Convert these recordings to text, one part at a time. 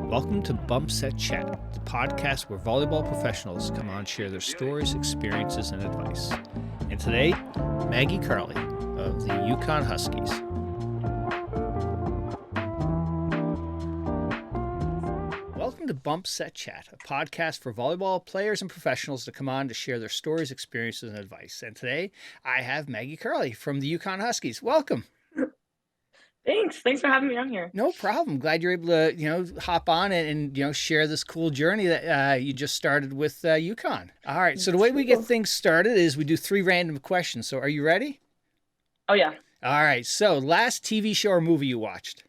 Welcome to Bump Set Chat, the podcast where volleyball professionals come on and share their stories, experiences, and advice. And today, Maggie Carley of the UCONN Huskies. Welcome to Bump Set Chat, a podcast for volleyball players and professionals to come on to share their stories, experiences, and advice. And today, I have Maggie Carley from the UCONN Huskies. Welcome. Thanks for having me on here. No problem. Glad you're able to, hop on and share this cool journey that you just started with UCONN. All right. So the way we get things started is we do 3 random questions. So are you ready? Oh, yeah. All right. So last TV show or movie you watched?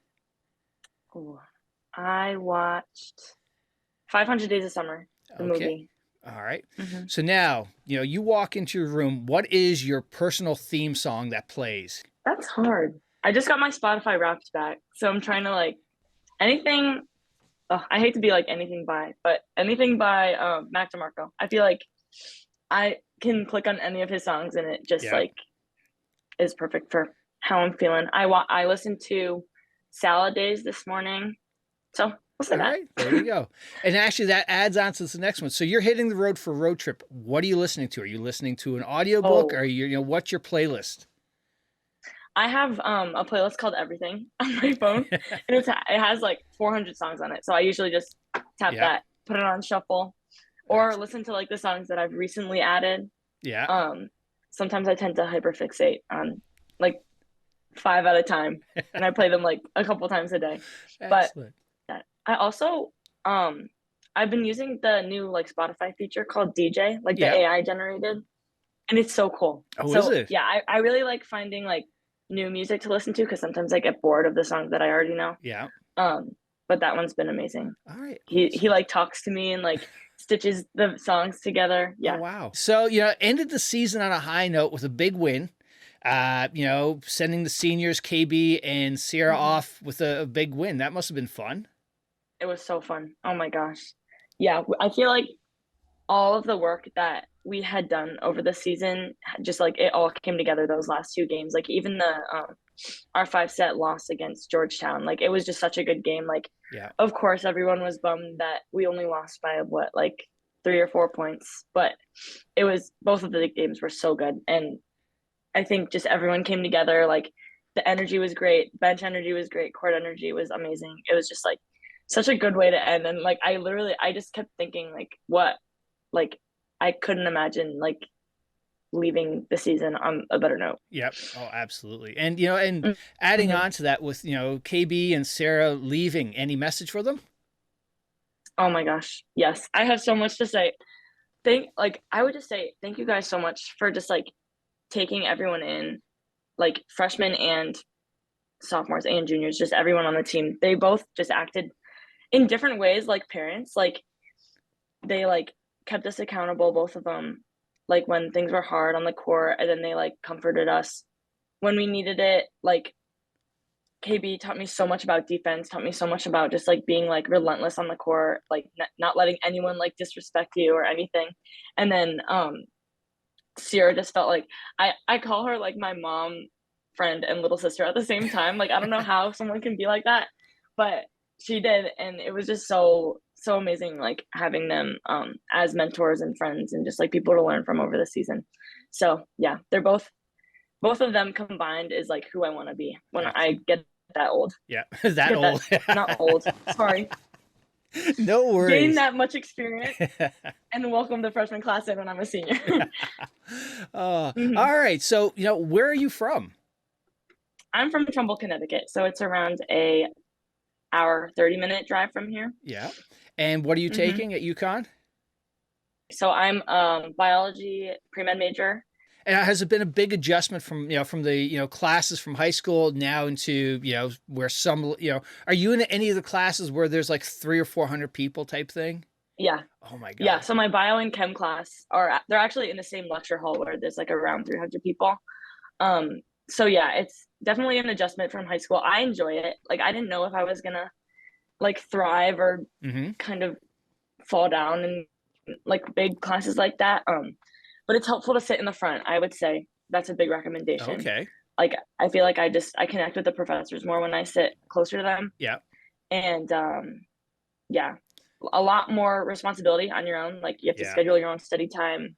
Oh, I watched 500 Days of Summer, the movie. All right. Mm-hmm. So now, you walk into your room. What is your personal theme song that plays? That's hard. I just got my Spotify Wrapped back, so I'm trying to anything. Oh, I hate to be anything by Mac DeMarco. I feel like I can click on any of his songs and it just is perfect for how I'm feeling. I listened to Salad Days this morning, so we'll say that. All right, there you go. And actually, that adds on to the next one. So you're hitting the road for a road trip. What are you listening to? Are you listening to an audiobook? Or are you what's your playlist? I have a playlist called Everything on my phone, and it has 400 songs on it. So I usually just tap that, put it on shuffle, or listen to the songs that I've recently added. Yeah. Sometimes I tend to hyperfixate on 5 at a time, and I play them a couple times a day. Excellent. But I also I've been using the new Spotify feature called DJ, the AI generated, and it's so cool. Oh, so, is it? Yeah, I really like finding new music to listen to because sometimes I get bored of the songs that I already know. Yeah. But that one's been amazing. All right. He talks to me and stitches the songs together. Yeah. Oh, wow. So, ended the season on a high note with a big win. Sending the seniors KB and Sierra off with a big win. That must have been fun. It was so fun. Oh my gosh. Yeah, I feel like all of the work that we had done over the season, just it all came together those last 2 games. Even the our 5-set loss against Georgetown, it was just such a good game. Of course everyone was bummed that we only lost by 3 or 4 points, but it was, both of the games were so good, and I think just everyone came together. The energy was great, bench energy was great, court energy was amazing. It was just such a good way to end. And I just kept thinking what I couldn't imagine leaving the season on a better note. Yep. Oh, absolutely. And adding on to that with KB and Sarah leaving, any message for them? Oh my gosh, yes, I have so much to say. I would just say thank you guys so much for just taking everyone in, freshmen and sophomores and juniors, just everyone on the team. They both just acted in different ways like parents. They kept us accountable, both of them, when things were hard on the court, and then they comforted us when we needed it. KB taught me so much about defense, taught me so much about just being relentless on the court, not letting anyone disrespect you or anything. And then Sierra just felt I call her my mom, friend, and little sister at the same time. I don't know how someone can be like that, but she did, and it was just so amazing having them as mentors and friends and just people to learn from over the season. So yeah, they're both of them combined is who I want to be when I get that old. Yeah, that old. Not old, sorry. No worries. Gain that much experience and welcome the freshman class in when I'm a senior. All right, so where are you from? I'm from Trumbull, Connecticut, so it's around a hour 30-minute drive from here. Yeah. And what are you taking at UCONN? So I'm biology pre-med major. And has it been a big adjustment from the classes from high school now into where some are you in any of the classes where there's 300 or 400 people type thing? Yeah. Oh my god. Yeah. So my bio and chem class they're actually in the same lecture hall where there's around 300 people. So yeah, it's definitely an adjustment from high school. I enjoy it. I didn't know if I was gonna thrive or kind of fall down in big classes like that. But it's helpful to sit in the front. I would say that's a big recommendation. Okay. I feel I connect with the professors more when I sit closer to them. Yeah. And yeah, a lot more responsibility on your own. Like you have to Yeah. schedule your own study time,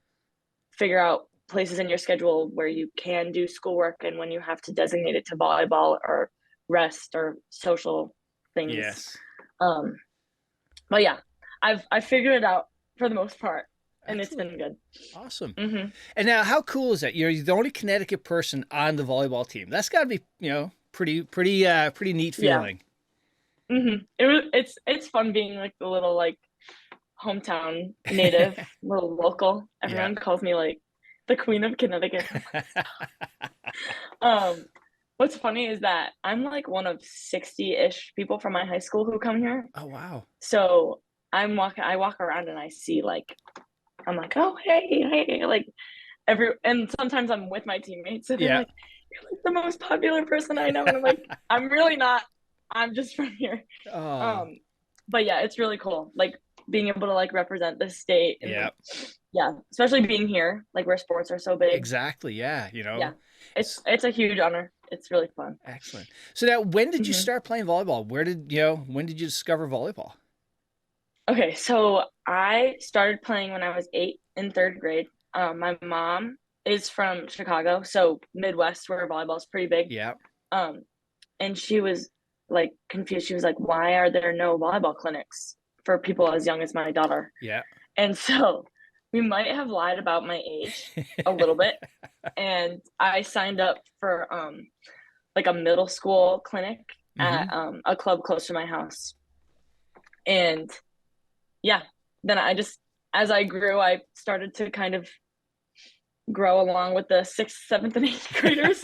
figure out places in your schedule where you can do schoolwork and when you have to designate it to volleyball or rest or social things. Yes. But yeah, I've figured it out for the most part, and it's Excellent. been good. Awesome. Mm-hmm. And now, how cool is that? You're the only Connecticut person on the volleyball team. That's got to be, pretty neat Yeah. feeling. Mm-hmm. It's fun being like the little like hometown native, little local. Yeah. Everyone calls me like the Queen of Connecticut. Um, what's funny is that I'm like one of 60-ish people from my high school who come here. Oh, wow. So I walk around and I see like, I'm like, oh, hey, like and sometimes I'm with my teammates. So they're Yeah. like, you're like the most popular person I know. And I'm like, I'm really not. I'm just from here. Oh, Um, but yeah, it's really cool. Like being able to like represent the state and yeah. like, yeah, especially being here, like where sports are so big. Exactly. Yeah. Yeah, It's it's a huge honor. It's really fun. excellent. So now, when did you Hmm. start playing volleyball? When did you discover volleyball? Okay, so I started playing when I was 8 in third grade. My mom is from Chicago, so Midwest where volleyball is pretty big. Yeah. Um, and she was like confused. She was like, "Why are there no volleyball clinics for people as young as my daughter?" Yeah. And so we might have lied about my age a little bit. And I signed up for like a middle school clinic Mm-hmm. at a club close to my house. And yeah, then I just as I grew, I started to kind of grow along with the sixth, seventh, and eighth graders.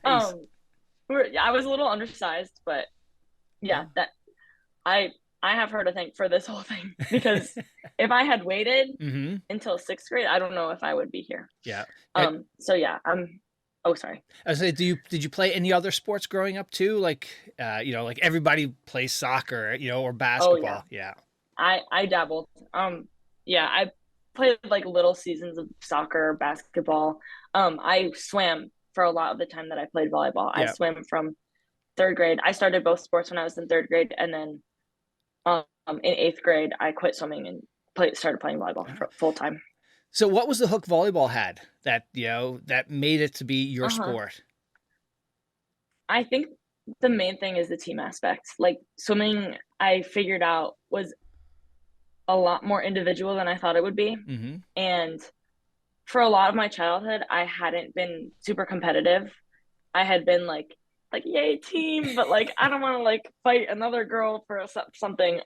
Nice. Um, I was a little undersized, but yeah, Oh. that I I have her to thank for this whole thing because if I had waited Mm-hmm. until sixth grade, I don't know if I would be here. Yeah. And So yeah, oh sorry. I say, did you play any other sports growing up too? Like, like everybody plays soccer, or Oh yeah. basketball. Yeah. I dabbled. Yeah, I played like little seasons of soccer, basketball. I swam for a lot of the time that I played volleyball. I Yeah. swam from third grade. I started both sports when I was in third grade, and then in eighth grade, I quit swimming and started playing volleyball for full time. So what was the hook volleyball had that, that made it to be your Uh huh. sport? I think the main thing is the team aspect. Like swimming, I figured out was a lot more individual than I thought it would be, Mm-hmm. and for a lot of my childhood, I hadn't been super competitive. I had been like yay team, but like I don't want to like fight another girl for something.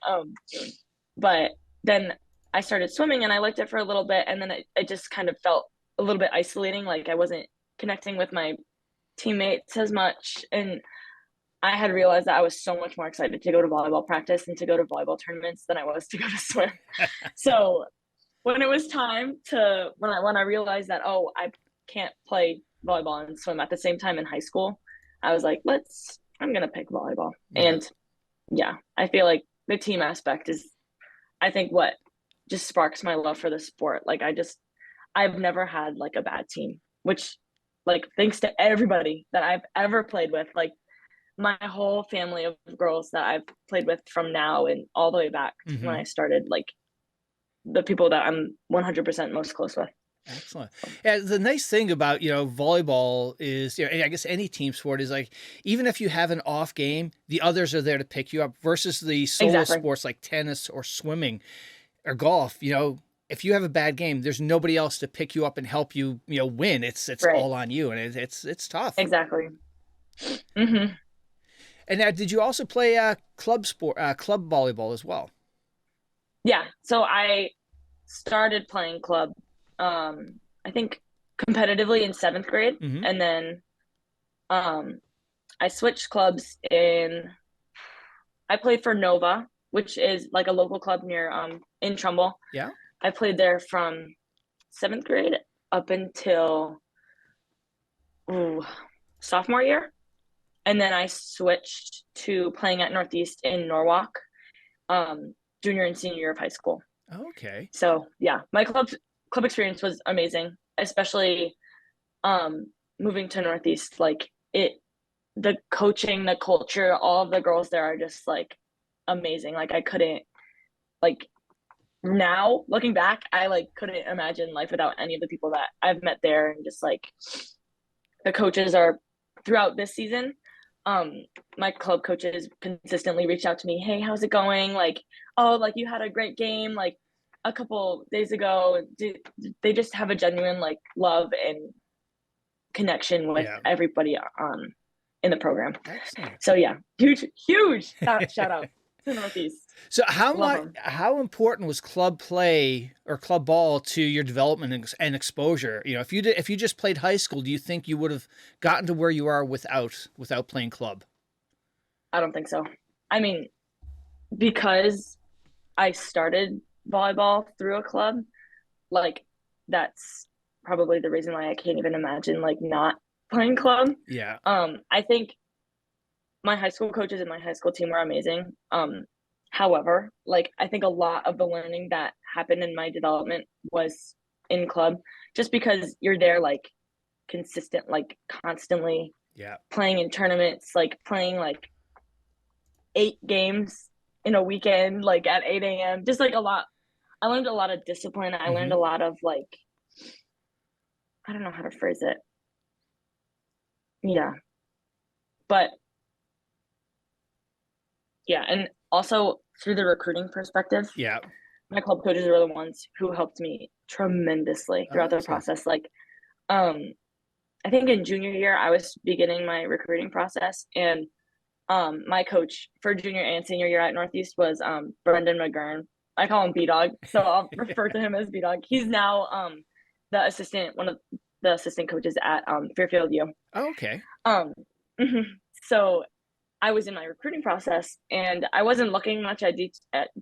But then I started swimming and I liked it for a little bit, and then it just kind of felt a little bit isolating. Like I wasn't connecting with my teammates as much, and I had realized that I was so much more excited to go to volleyball practice and to go to volleyball tournaments than I was to go to swim. So when it was time to when I realized that I can't play volleyball and swim at the same time in high school, I was like, I'm gonna pick volleyball. Yeah. And yeah, I feel like the team aspect is I think what just sparks my love for the sport. Like I've never had like a bad team, which like thanks to everybody that I've ever played with, like my whole family of girls that I've played with from now and all the way back to when Mm-hmm. I started, like the people that I'm 100% most close with. Excellent. Yeah, the nice thing about, volleyball is, and I guess any team sport is like, even if you have an off game, the others are there to pick you up versus the solo Exactly. sports like tennis or swimming or golf. If you have a bad game, there's nobody else to pick you up and help you, win. It's Right. all on you, and it's tough. Exactly. Hmm. And now, did you also play club volleyball as well? Yeah. So I started playing club, I think competitively in seventh grade. Mm-hmm. And then um, I switched clubs I played for Nova, which is like a local club near in Trumbull. Yeah. I played there from seventh grade up until ooh, sophomore year. And then I switched to playing at Northeast in Norwalk, junior and senior year of high school. Okay. So yeah, my club experience was amazing, especially moving to Northeast. Like the coaching, the culture, all of the girls there are just like amazing. Like I couldn't like now looking back, I like couldn't imagine life without any of the people that I've met there, and just like the coaches are throughout this season. My club coaches consistently reach out to me, hey, how's it going? Like, oh, like you had a great game like a couple days ago. They just have a genuine like love and connection with everybody in the program. Excellent. So yeah, huge shout out to Northeast. So how important was club play or club ball to your development and exposure? You know, if you just played high school, do you think you would have gotten to where you are without playing club? I don't think so. I mean, because I started volleyball through a club, like that's probably the reason why I can't even imagine like not playing club. Yeah. I think my high school coaches and my high school team were amazing. However, like I think a lot of the learning that happened in my development was in club, just because you're there like consistent, like constantly playing in tournaments, like playing like 8 games in a weekend, like at 8 a.m. Just like a lot. I learned a lot of discipline. I learned a lot of like, I don't know how to phrase it. Yeah. But yeah, and also through the recruiting perspective, my club coaches were the ones who helped me tremendously throughout the process. Like, I think in junior year, I was beginning my recruiting process, and my coach for junior and senior year at Northeast was Brendan McGurn. I call him B-Dog, so I'll refer to him as B-Dog. He's now one of the assistant coaches at Fairfield U. Oh, okay. So I was in my recruiting process, and I wasn't looking much at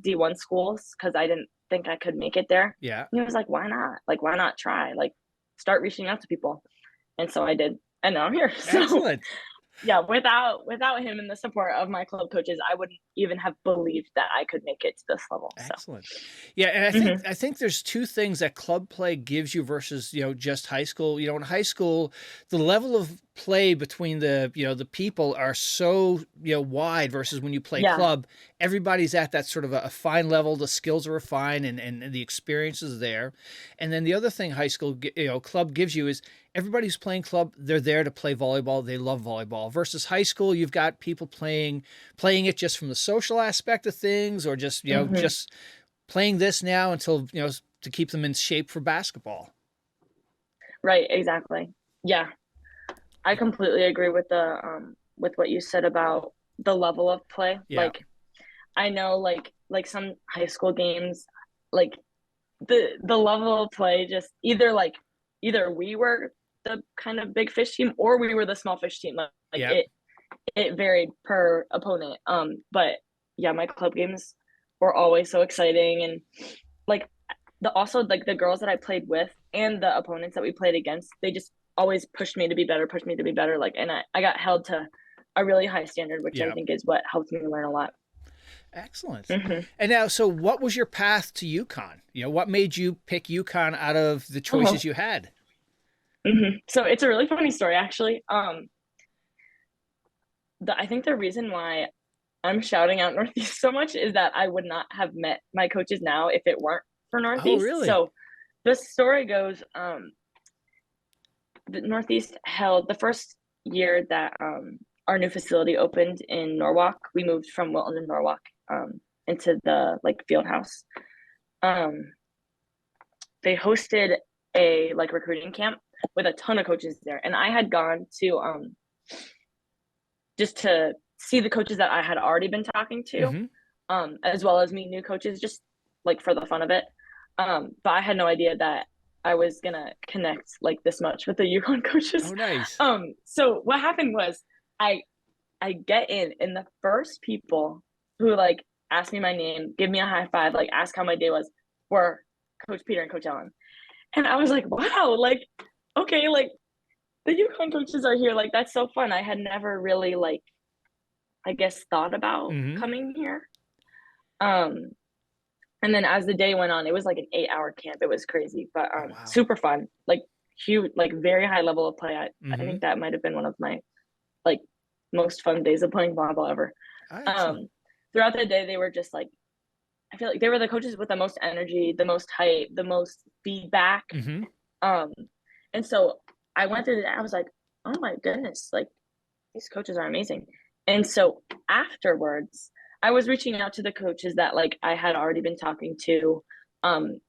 D1 schools because I didn't think I could make it there. Yeah. And he was like, why not? Like, why not try? Like, start reaching out to people. And so I did. And now I'm here. So, excellent. Yeah, without him and the support of my club coaches, I wouldn't even have believed that I could make it to this level. Excellent. So. Yeah, and I think there's two things that club play gives you versus, you know, just high school. You know, in high school, the level of play between the, you know, the people are so, you know, wide versus when you play club, everybody's at that sort of a fine level. The skills are refined and the experience is there. And then the other thing high school, you know, club gives you is everybody's playing club. They're there to play volleyball. They love volleyball. Versus high school, you've got people playing it just from the social aspect of things, or just, you know, just playing this now until, you know, to keep them in shape for basketball. Right. Exactly. Yeah. I completely agree with with what you said about the level of play. Yeah. Like, I know like some high school games, like the level of play, just either we were the kind of big fish team or we were the small fish team. It varied per opponent. But yeah, my club games were always so exciting, and like the girls that I played with and the opponents that we played against, they just always pushed me to be better. Like, and I got held to a really high standard, which I think is what helped me learn a lot. Excellent. And now, so what was your path to UCONN? You know, what made you pick UCONN out of the choices you had? So it's a really funny story, actually. I think the reason why I'm shouting out Northeast so much is that I would not have met my coaches now if it weren't for Northeast. Oh, really? So the story goes, the Northeast held the first year that our new facility opened in Norwalk. We moved from Wilton to Norwalk into the like field house. They hosted a like recruiting camp with a ton of coaches there, and I had gone to just to see the coaches that I had already been talking to, as well as meet new coaches, just like for the fun of it. But I had no idea that I was gonna connect like this much with the UConn coaches. Oh, nice. So what happened was I get in, and the first people who like asked me my name, give me a high five, like ask how my day was, were Coach Peter and Coach Ellen. And I was like, wow, like, okay, like the UConn coaches are here. Like, that's so fun. I had never really like, I guess, thought about coming here. And then as the day went on, it was like an 8-hour camp. It was crazy, but super fun. Like huge, like very high level of play. I think that might have been one of my like most fun days of playing volleyball ever. Throughout the day, they were just like I feel like they were the coaches with the most energy, the most hype, the most feedback. Mm-hmm. And so I went through that. I was like, oh my goodness, like these coaches are amazing. And so afterwards, I was reaching out to the coaches that like I had already been talking to,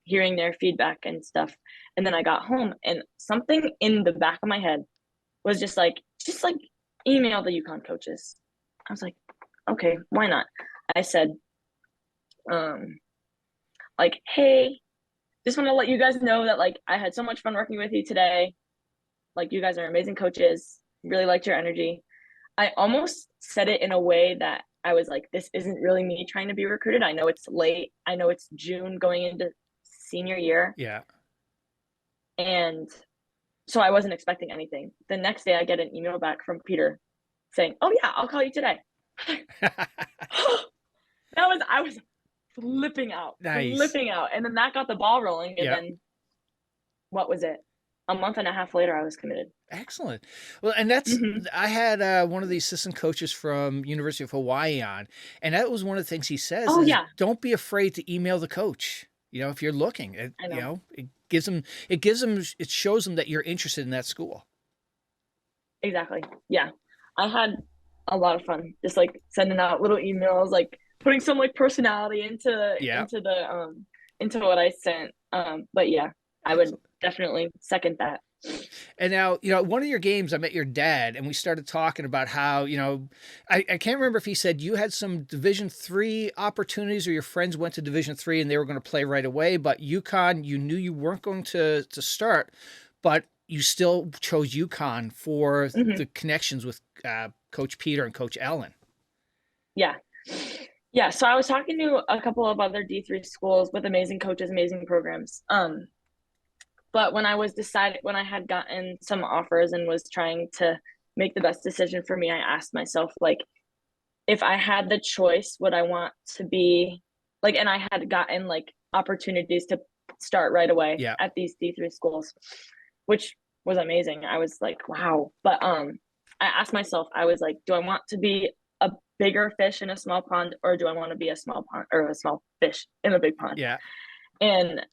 hearing their feedback and stuff. And then I got home and something in the back of my head was just like email the UConn coaches. I was like, okay, why not? I said, like, hey, just want to let you guys know that like I had so much fun working with you today. Like you guys are amazing coaches. Really liked your energy. I almost said it in a way that I was like, this isn't really me trying to be recruited. I know it's late. I know it's June going into senior year. Yeah. And so I wasn't expecting anything. The next day I get an email back from Peter saying, oh yeah, I'll call you today. I was flipping out. And then that got the ball rolling. And then what was it? A month and a half later, I was committed. Excellent. Well, and that's, I had one of the assistant coaches from University of Hawaii on, and that was one of the things he says. Oh, yeah. Don't be afraid to email the coach. You know, if you're looking, it shows them that you're interested in that school. Exactly. Yeah. I had a lot of fun just like sending out little emails, like putting some like personality into what I sent. But yeah, I would definitely second that. And now, you know, one of your games, I met your dad and we started talking about how, you know, I can't remember if he said you had some Division III opportunities or your friends went to Division III and they were going to play right away, but UConn, you knew you weren't going to start, but you still chose UConn for the connections with Coach Peter and Coach Ellen. Yeah. Yeah. So I was talking to a couple of other D3 schools with amazing coaches, amazing programs. But when I had gotten some offers and was trying to make the best decision for me, I asked myself, like, if I had the choice, would I want to be like, and I had gotten like opportunities to start right away at these D3 schools, which was amazing. I was like, wow. But I asked myself, I was like, do I want to be a bigger fish in a small pond, or do I want to be a small pond or a small fish in a big pond? Yeah. And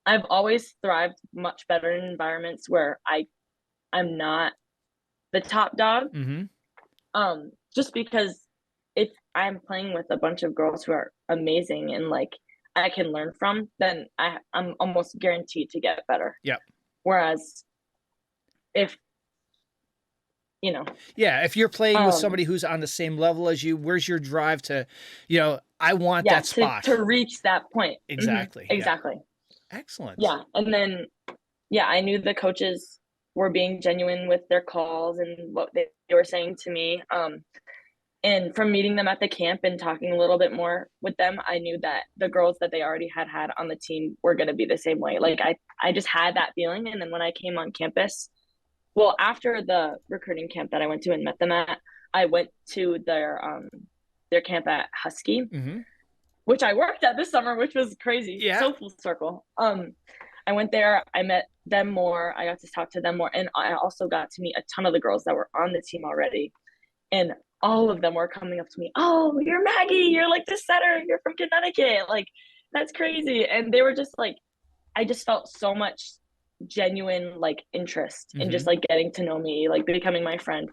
I've always thrived much better in environments where I'm not the top dog. Just because if I'm playing with a bunch of girls who are amazing and like I can learn from, then I'm almost guaranteed to get better. Yeah. Whereas if you know, if you're playing with somebody who's on the same level as you, where's your drive to, you know, I want that spot to reach that point. Exactly. Exactly. Excellent. Yeah. And then, I knew the coaches were being genuine with their calls and what they were saying to me. And from meeting them at the camp and talking a little bit more with them, I knew that the girls that they already had on the team were going to be the same way. Like I just had that feeling. And then when I came on campus, well, after the recruiting camp that I went to and met them at, I went to their camp at Husky, which I worked at this summer, which was crazy. Yeah. So full circle. I went there, I met them more, I got to talk to them more, and I also got to meet a ton of the girls that were on the team already. And all of them were coming up to me, oh, you're Maggie, you're like the setter, you're from Connecticut. Like, that's crazy. And they were just like, I just felt so much genuine like interest in just like getting to know me, like becoming my friend.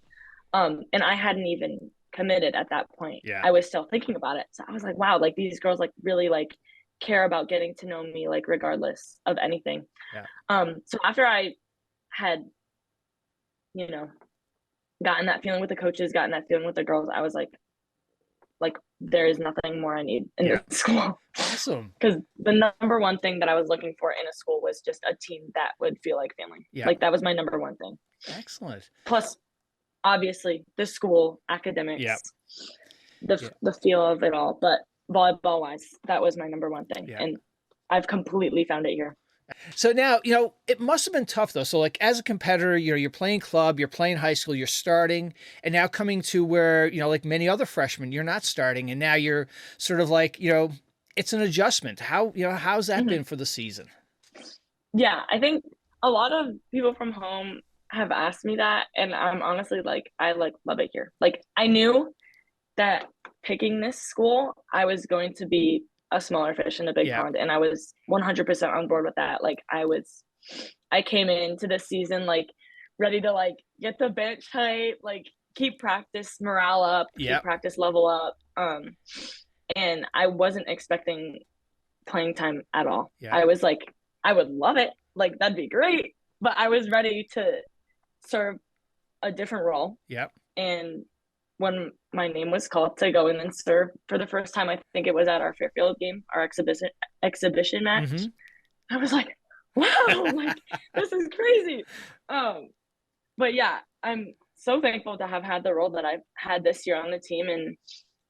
And I hadn't even committed at that point. I was still thinking about it. So I was like, wow, like these girls like really like care about getting to know me, like regardless of anything. So after I had, you know, gotten that feeling with the coaches, gotten that feeling with the girls, I was like there is nothing more I need in this school. Awesome. Because the number one thing that I was looking for in a school was just a team that would feel like family. Like that was my number one thing. Excellent. Plus, obviously, the school, academics, the feel of it all. But volleyball wise, that was my number one thing. And I've completely found it here. So now, you know, it must have been tough though. So like as a competitor, you know, you're playing club, you're playing high school, you're starting, and now coming to where, you know, like many other freshmen, you're not starting. And now you're sort of like, you know, it's an adjustment. How's that been for the season? Yeah, I think a lot of people from home have asked me that. And I'm honestly like, I like love it here. Like I knew that picking this school, I was going to be a smaller fish in a big Yeah. pond, and I was 100% on board with that. Like I came into this season like ready to like get the bench height, like keep practice morale up, keep Yeah. practice level up. And I wasn't expecting playing time at all. Yeah. I was like, I would love it. Like that'd be great. But I was ready to serve a different role. Yep. And when my name was called to go in and serve for the first time, I think it was at our Fairfield game, our exhibition match. Mm-hmm. I was like, wow, like this is crazy. But yeah, I'm so thankful to have had the role that I've had this year on the team, and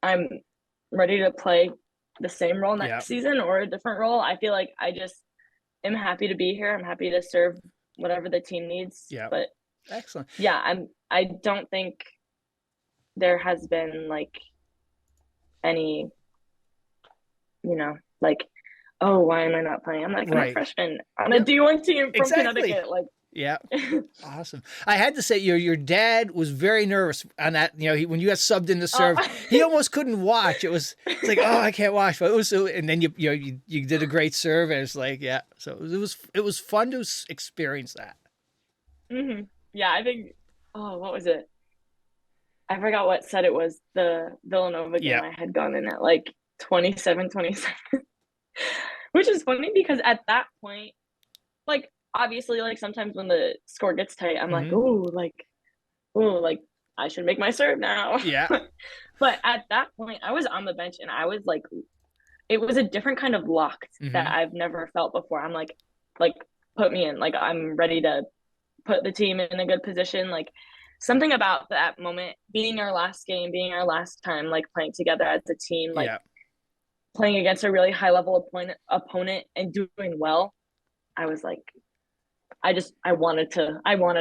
I'm ready to play the same role next season or a different role. I feel like I just am happy to be here. I'm happy to serve whatever the team needs. Yeah. But excellent. Yeah, I don't think there has been like any, like, oh, why am I not playing? I'm like, I'm a freshman on a D1 team from Connecticut. Like, yeah. Awesome. I had to say, your dad was very nervous on that. When you got subbed in to serve, he almost couldn't watch. It's like, oh, I can't watch. But it was so, and then you did a great serve, and it's like, yeah. So it was fun to experience that. Mm-hmm. Yeah, I think. Oh, what was it? I forgot what set it was. The Villanova game. I had gone in at like 27-27, which is funny because at that point, like, obviously, like sometimes when the score gets tight, I'm like, oh, like I should make my serve now. Yeah. But at that point, I was on the bench and I was like, it was a different kind of luck that I've never felt before. I'm like, put me in. Like, I'm ready to put the team in a good position. Like, something about that moment, being our last game, being our last time, like playing together as a team, like playing against a really high level opponent and doing well. I was like, I wanted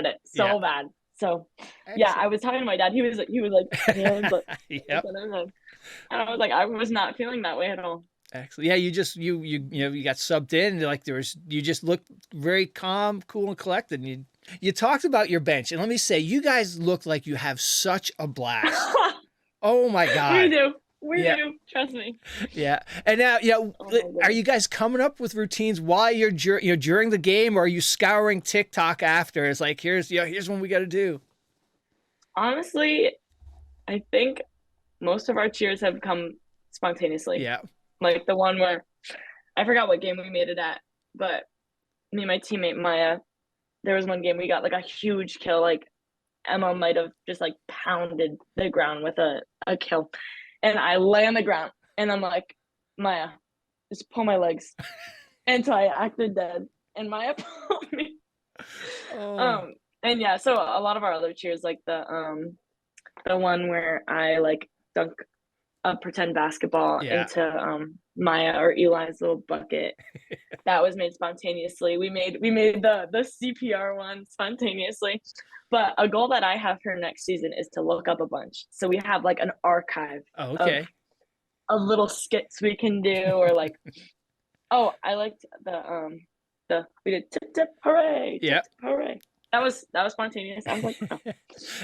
it so bad. So yeah, I was talking to my dad. He was like, yeah, but and I was like, I was not feeling that way at all. Excellent. Yeah, you got subbed in. Like you just looked very calm, cool, and collected. And you talked about your bench, and let me say, you guys look like you have such a blast. Oh my God. We do. We do. Trust me. Yeah. And now, are you guys coming up with routines while you're during the game, or are you scouring TikTok after? It's like, here's what we got to do. Honestly, I think most of our cheers have come spontaneously. Yeah. Like the one where I forgot what game we made it at, but me and my teammate Maya, there was one game we got like a huge kill. Like Emma might have just like pounded the ground with a kill. And I lay on the ground and I'm like, Maya, just pull my legs. And so I acted dead and Maya pulled me. Oh. And yeah, so a lot of our other cheers, like the one where I like dunk a pretend basketball into Maya or Eli's little bucket, that was made spontaneously. We made the CPR one spontaneously. But a goal that I have for next season is to look up a bunch. So we have like an archive of little skits we can do, or like, oh, I liked the we did tip tip hooray, tip, tip, hooray. That was spontaneous. I was like, oh.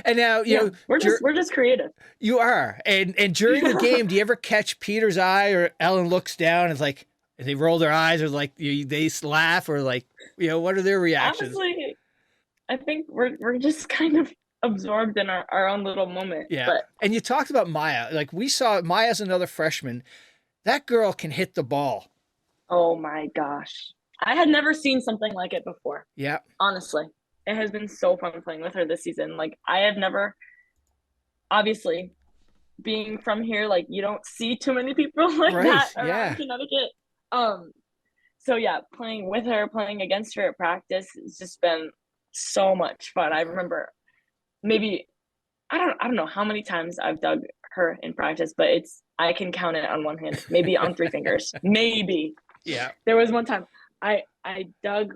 And now we're just creative. You are, and during the game, do you ever catch Peter's eye, or Ellen looks down and it's like they roll their eyes, or like they laugh, or like what are their reactions? Honestly, I think we're just kind of absorbed in our own little moment. Yeah. But and you talked about Maya. Like we saw Maya's another freshman. That girl can hit the ball. Oh my gosh. I had never seen something like it before. Yeah. Honestly. It has been so fun playing with her this season. Like I have never, obviously, being from here, like you don't see too many people like that around Connecticut. So yeah, playing with her, playing against her at practice, it's just been so much fun. I remember maybe I don't know how many times I've dug her in practice, but I can count it on one hand, maybe on three fingers, maybe. Yeah. There was one time I dug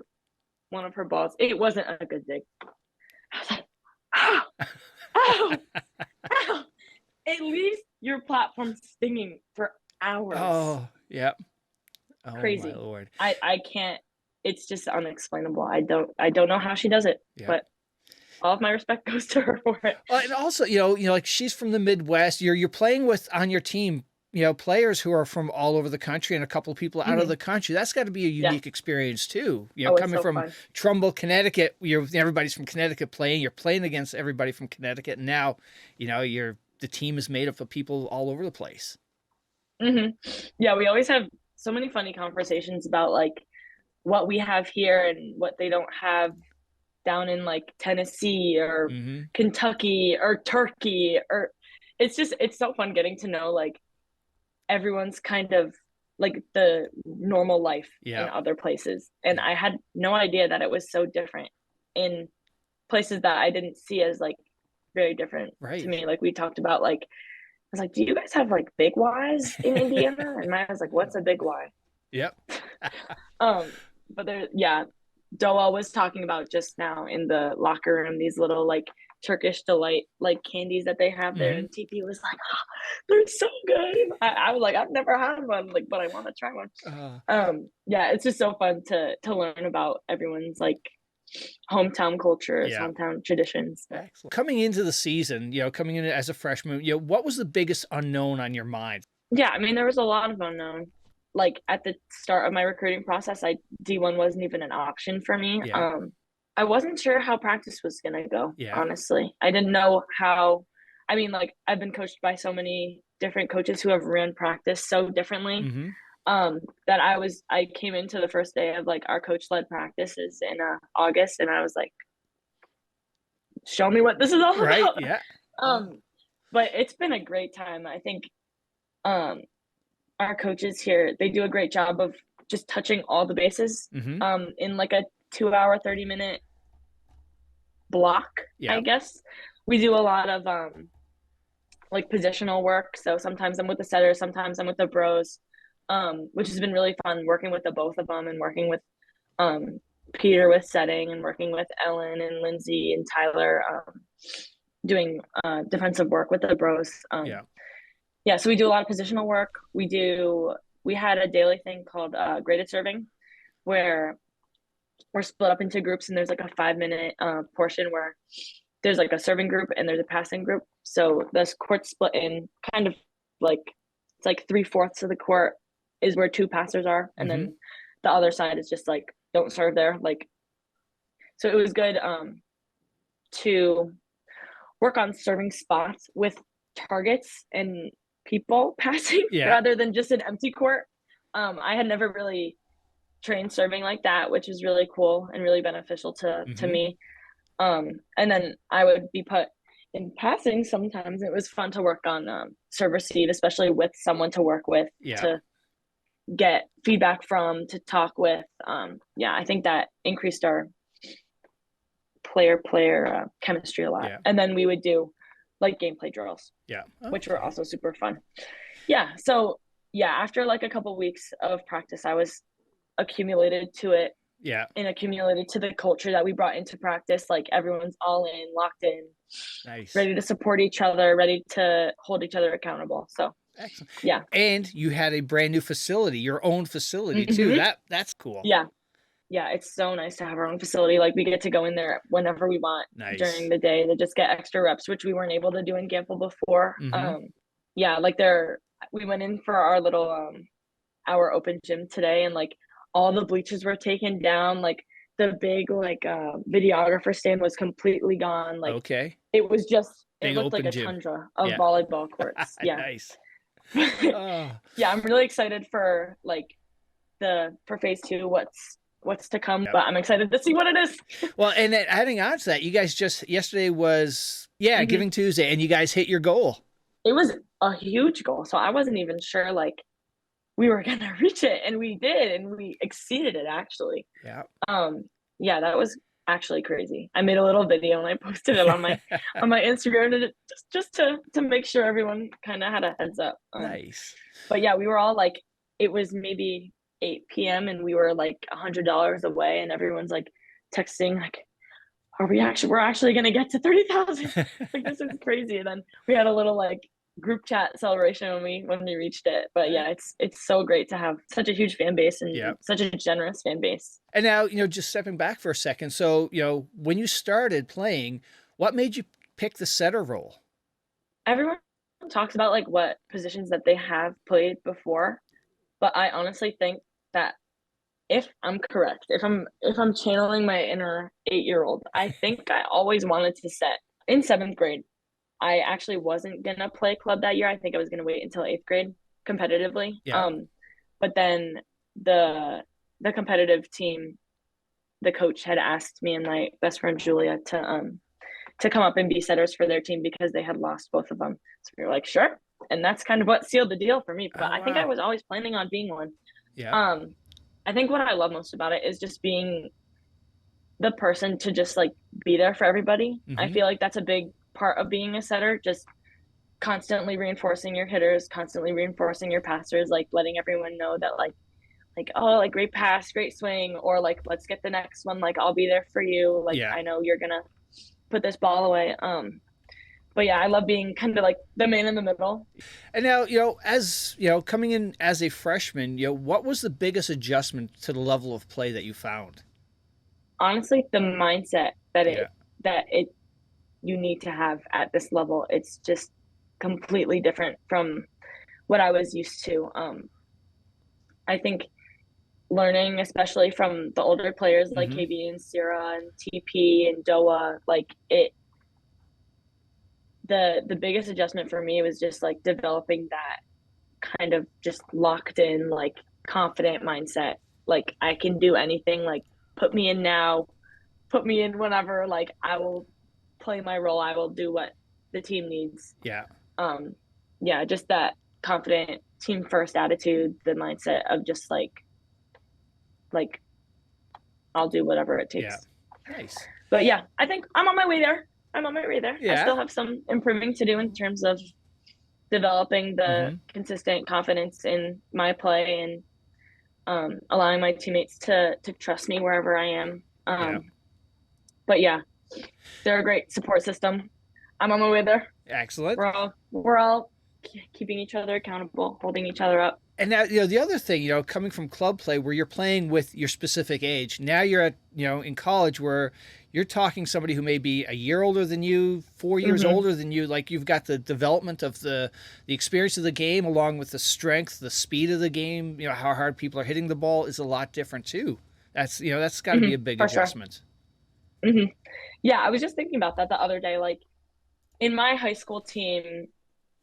one of her balls. It wasn't a good dig. I was like, ow, ow, ow. It leaves your platform stinging for hours. Oh, yeah. Oh, crazy. My Lord. I can't. It's just unexplainable. I don't know how she does it, but all of my respect goes to her for it. And also, like she's from the Midwest. You're playing with on your team, players who are from all over the country and a couple of people out of the country. That's got to be a unique experience too. It's Coming so from fun. Trumbull, Connecticut, everybody's from Connecticut playing. You're playing against everybody from Connecticut, and now, the team is made up of people all over the place. Yeah, we always have so many funny conversations about like what we have here and what they don't have down in like Tennessee or Kentucky or Turkey, or it's so fun getting to know like everyone's kind of like the normal life in other places. And I had no idea that it was so different in places that I didn't see as like very different to me. Like we talked about, like, I was like, do you guys have like big Ys in Indiana? And Maya was like, what's a big Y? Yep. But Doa was talking about just now in the locker room, these little like Turkish delight like candies that they have there, and TP was like, oh, they're so good. I was like, I've never had one, like, but I want to try one. It's just so fun to learn about everyone's like hometown cultures, hometown traditions. Excellent. Coming into the season, coming in as a freshman, what was the biggest unknown on your mind? Yeah, I mean, there was a lot of unknown. Like at the start of my recruiting process, D1 wasn't even an option for me. I wasn't sure how practice was gonna go. Honestly, I didn't know how. I mean, like, I've been coached by so many different coaches who have ran practice so differently. That I came into the first day of like our coach-led practices in August, and I was like, show me what this is all about. But it's been a great time. I think our coaches here, they do a great job of just touching all the bases in like a 2-hour 30-minute block. I guess we do a lot of like positional work. So sometimes I'm with the setters, sometimes I'm with the bros, which has been really fun working with the both of them, and working with Peter with setting, and working with Ellen and Lindsay and Tyler doing defensive work with the bros. So we do a lot of positional work. We had a daily thing called graded serving, where we're split up into groups, and there's like a 5-minute portion where there's like a serving group and there's a passing group. So this court's split in kind of like, it's like 3/4 of the court is where 2 passers are, and then the other side is just like, don't serve there. Like, so it was good to work on serving spots with targets and people passing rather than just an empty court. I had never really trained serving like that, which is really cool and really beneficial to me. And then I would be put in passing sometimes. It was fun to work on serve receive, especially with someone to work with, to get feedback from, to talk with. I think that increased our player chemistry a lot. And then we would do like gameplay drills, which were also super fun. So after like a couple weeks of practice, I was accumulated to it, and accumulated to the culture that we brought into practice. Like, everyone's all in, locked in, ready to support each other, ready to hold each other accountable. So excellent. And you had a brand new facility, your own facility too. That's cool. It's so nice to have our own facility. Like, we get to go in there whenever we want during the day to just get extra reps, which we weren't able to do in Gamble before. We went in for our little our open gym today, and like all the bleachers were taken down. Like, the big like videographer stand was completely gone. Like, it was just, it looked like a tundra of volleyball courts. Nice. I'm really excited for like for phase 2, what's to come, but I'm excited to see what it is. Well, and then adding on to that, you guys yesterday was Giving Tuesday, and you guys hit your goal. It was a huge goal, so I wasn't even sure like we were gonna reach it, and we did, and we exceeded it actually. That was actually crazy. I made a little video and I posted it on my on my Instagram just to make sure everyone kind of had a heads up. Nice. But we were all like, it was maybe 8 p.m. and we were like $100 away, and everyone's like texting like, we're actually gonna get to 30,000. Like, this is crazy. And then we had a little like group chat celebration when we reached it. But it's so great to have such a huge fan base, and such a generous fan base. And now, just stepping back for a second, so when you started playing, what made you pick the setter role? Everyone talks about like what positions that they have played before, but I honestly think that if I'm correct, if I'm channeling my inner 8-year-old, I think I always wanted to set in 7th grade. I actually wasn't gonna play club that year. I think I was gonna wait until 8th grade competitively. Yeah. But then the competitive team, the coach had asked me and my best friend Julia to come up and be setters for their team because they had lost both of them. So we were like, sure. And that's kind of what sealed the deal for me. But Oh, I think I wow. was always planning on being one. Yeah. I think what I love most about it is just being the person to just like be there for everybody. I Mm-hmm. feel like that's a big part of being a setter, just constantly reinforcing your hitters, constantly reinforcing your passers, like letting everyone know that like oh like great pass, great swing, or like let's get the next one, like I'll be there for you. Like Yeah. I know you're gonna put this ball away. But yeah, I love being kind of like the man in the middle. And now, as coming in as a freshman, what was the biggest adjustment to the level of play that you found? Honestly, the mindset Yeah. that it you need to have at this level, it's just completely different from what I was used to. I think learning, especially from the older players like Mm-hmm. KB and Sierra and TP and Doa, like it the biggest adjustment for me was just like developing that kind of just locked in, like confident mindset. Like I can do anything, like put me in now, put me in whenever, like I will play my role, I will do what the team needs. Yeah. Um yeah, just that confident team first attitude, the mindset of just like I'll do whatever it Yeah. takes. Nice. But yeah, I think I'm on my way there. I'm on my way there. I Yeah. still have some improving to do in terms of developing the Mm-hmm. consistent confidence in my play and allowing my teammates to trust me wherever I am. Yeah. But yeah, they're a great support system. I'm on my way there. Excellent. We're all keeping each other accountable, holding each other up. And now, the other thing, coming from club play where you're playing with your specific age, now you're at, in college where you're talking somebody who may be a year older than you, 4 years Mm-hmm. older than you. Like you've got the development of the experience of the game along with the strength, the speed of the game, how hard people are hitting the ball is a lot different too. That's got to be Mm-hmm. a big For sure. adjustment. Mm-hmm. Yeah, I was just thinking about that the other day. Like in my high school team,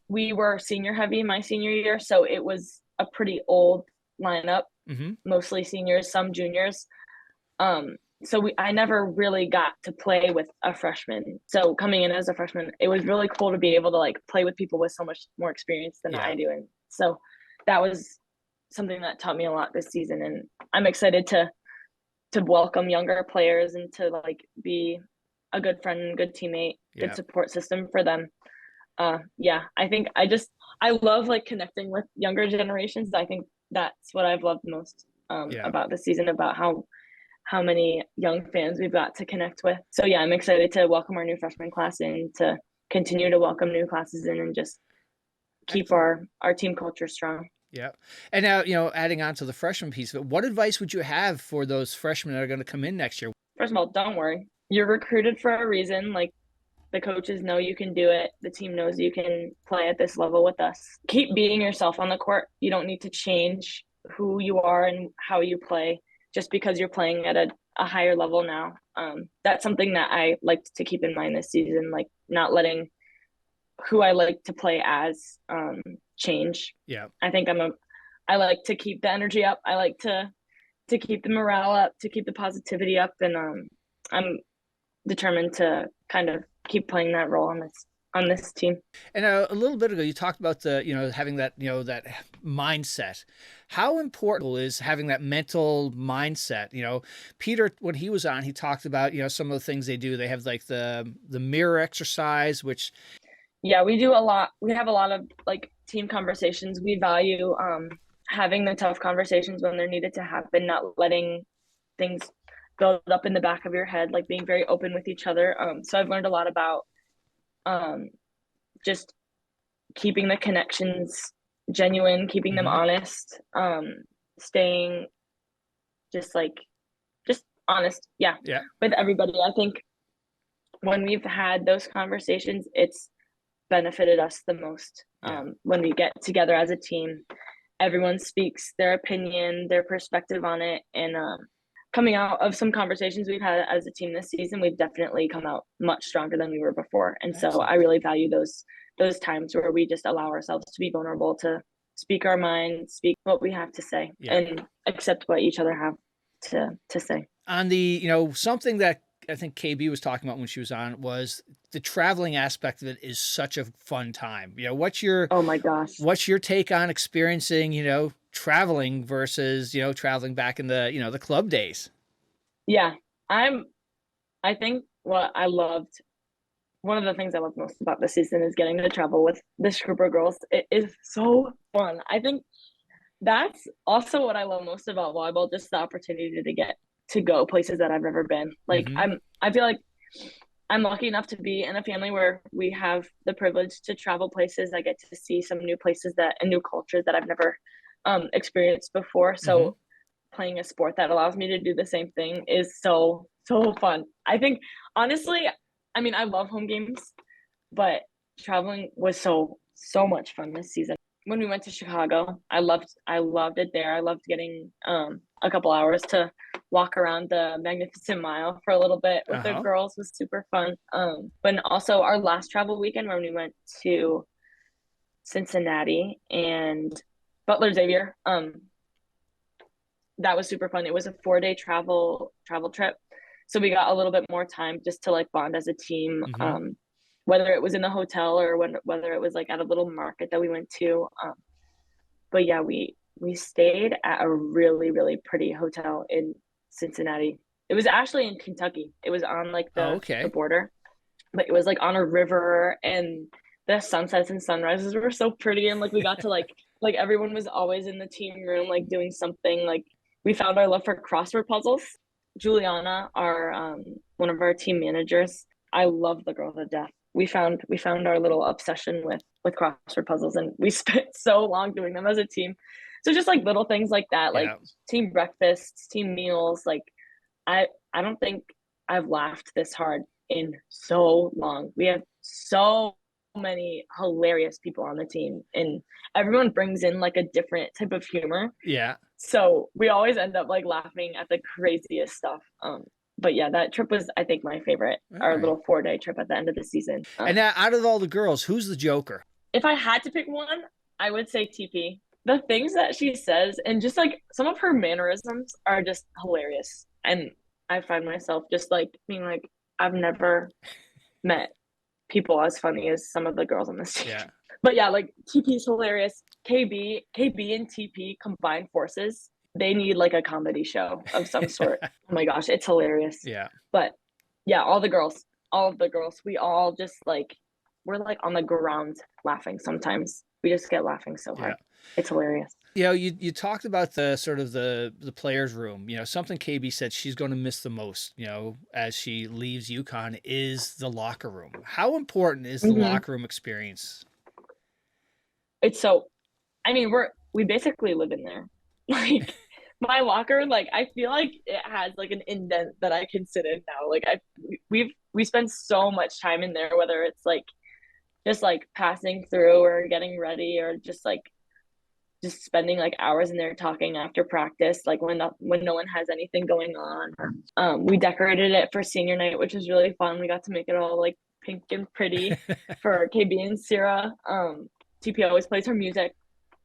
we were senior heavy my senior year, so it was a pretty old lineup, Mm-hmm. mostly seniors, some juniors. So I never really got to play with a freshman. So coming in as a freshman, it was really cool to be able to like play with people with so much more experience than Yeah. I do. And so that was something that taught me a lot this season. And I'm excited to welcome younger players and to like be a good friend, good teammate, good Yeah. support system for them. Yeah, I think I love like connecting with younger generations. I think that's what I've loved most Yeah. about the season, about how many young fans we've got to connect with. So yeah, I'm excited to welcome our new freshman class in, to continue to welcome new classes in, and just keep Excellent. our team culture strong. Yeah. And now, adding on to the freshman piece of it, what advice would you have for those freshmen that are going to come in next year? First of all, don't worry. You're recruited for a reason. Like the coaches know you can do it. The team knows you can play at this level with us. Keep being yourself on the court. You don't need to change who you are and how you play just because you're playing at a higher level now. That's something that I like to keep in mind this season, like not letting who I like to play as change. Yeah. I think I like to keep the energy up. I like to keep the morale up, to keep the positivity up, and I'm determined to kind of keep playing that role on this team. And a little bit ago, you talked about having that, that mindset. How important is having that mental mindset? Peter, when he was on, he talked about, some of the things they do. They have like the mirror exercise, which Yeah, we do a lot. We have a lot of like team conversations. We value having the tough conversations when they're needed to happen, not letting things build up in the back of your head, like being very open with each other. So I've learned a lot about um, just keeping the connections genuine, keeping them Mhm. honest, staying just like just honest, yeah, Yeah. with everybody. I think when we've had those conversations, it's benefited us the most. When we get together as a team, everyone speaks their opinion, their perspective on it, and coming out of some conversations we've had as a team this season, we've definitely come out much stronger than we were before. And so I really value those times where we just allow ourselves to be vulnerable, to speak our mind, speak what we have to say, and accept what each other have to say. On the, something that I think KB was talking about when she was on was the traveling aspect of it is such a fun time. Oh my gosh, what's your take on experiencing, traveling versus, traveling back in the, the club days? Yeah, I think one of the things I love most about this season is getting to travel with this group of girls. It is so fun. I think that's also what I love most about volleyball, just the opportunity to get to go places that I've never been. Like I feel like I'm lucky enough to be in a family where we have the privilege to travel places. I get to see some new places and new cultures that I've never experienced before. So playing a sport that allows me to do the same thing is so fun. I think honestly, I mean, I love home games, but traveling was so much fun this season. When we went to Chicago, I loved it there. I loved getting a couple hours to walk around the Magnificent Mile for a little bit with the girls. Was super fun. But also our last travel weekend when we went to Cincinnati and Butler Xavier, that was super fun. It was a 4-day travel trip. So we got a little bit more time just to like bond as a team, whether it was in the hotel or whether it was like at a little market that we went to. But yeah, we stayed at a really, really pretty hotel in Cincinnati. It was actually in Kentucky. It was on like the border, but it was like on a river, and the sunsets and sunrises were so pretty. And like we got to like everyone was always in the team room, like doing something. Like we found our love for crossword puzzles. Juliana, our one of our team managers, I love the girl to death. We found our little obsession with crossword puzzles, and we spent so long doing them as a team. So just like little things like that, like team breakfasts, team meals. Like I don't think I've laughed this hard in so long. We have so many hilarious people on the team, and everyone brings in like a different type of humor. Yeah. So we always end up like laughing at the craziest stuff. But yeah, that trip was, I think, my favorite. Our little 4-day trip at the end of the season. And now, out of all the girls, who's the joker? If I had to pick one, I would say TP. The things that she says and just like some of her mannerisms are just hilarious. And I find myself just like being like, I've never met people as funny as some of the girls on this team. Yeah. But yeah, like TP's hilarious. KB and TP combined forces. They need like a comedy show of some sort. Oh my gosh, it's hilarious. Yeah. But yeah, all of the girls, we all just like, we're like on the ground laughing sometimes. We just get laughing so hard. It's hilarious. You talked about the sort of the players' room. Something KB said she's going to miss the most, as she leaves UConn is the locker room. How important is the locker room experience? It's so, I mean, we basically live in there. Like my locker, like I feel like it has like an indent that I can sit in now. Like we spend so much time in there, whether it's like just like passing through or getting ready or just just spending like hours in there talking after practice, like when no one has anything going on. We decorated it for senior night, which was really fun. We got to make it all like pink and pretty for KB and Sierra. TP always plays her music.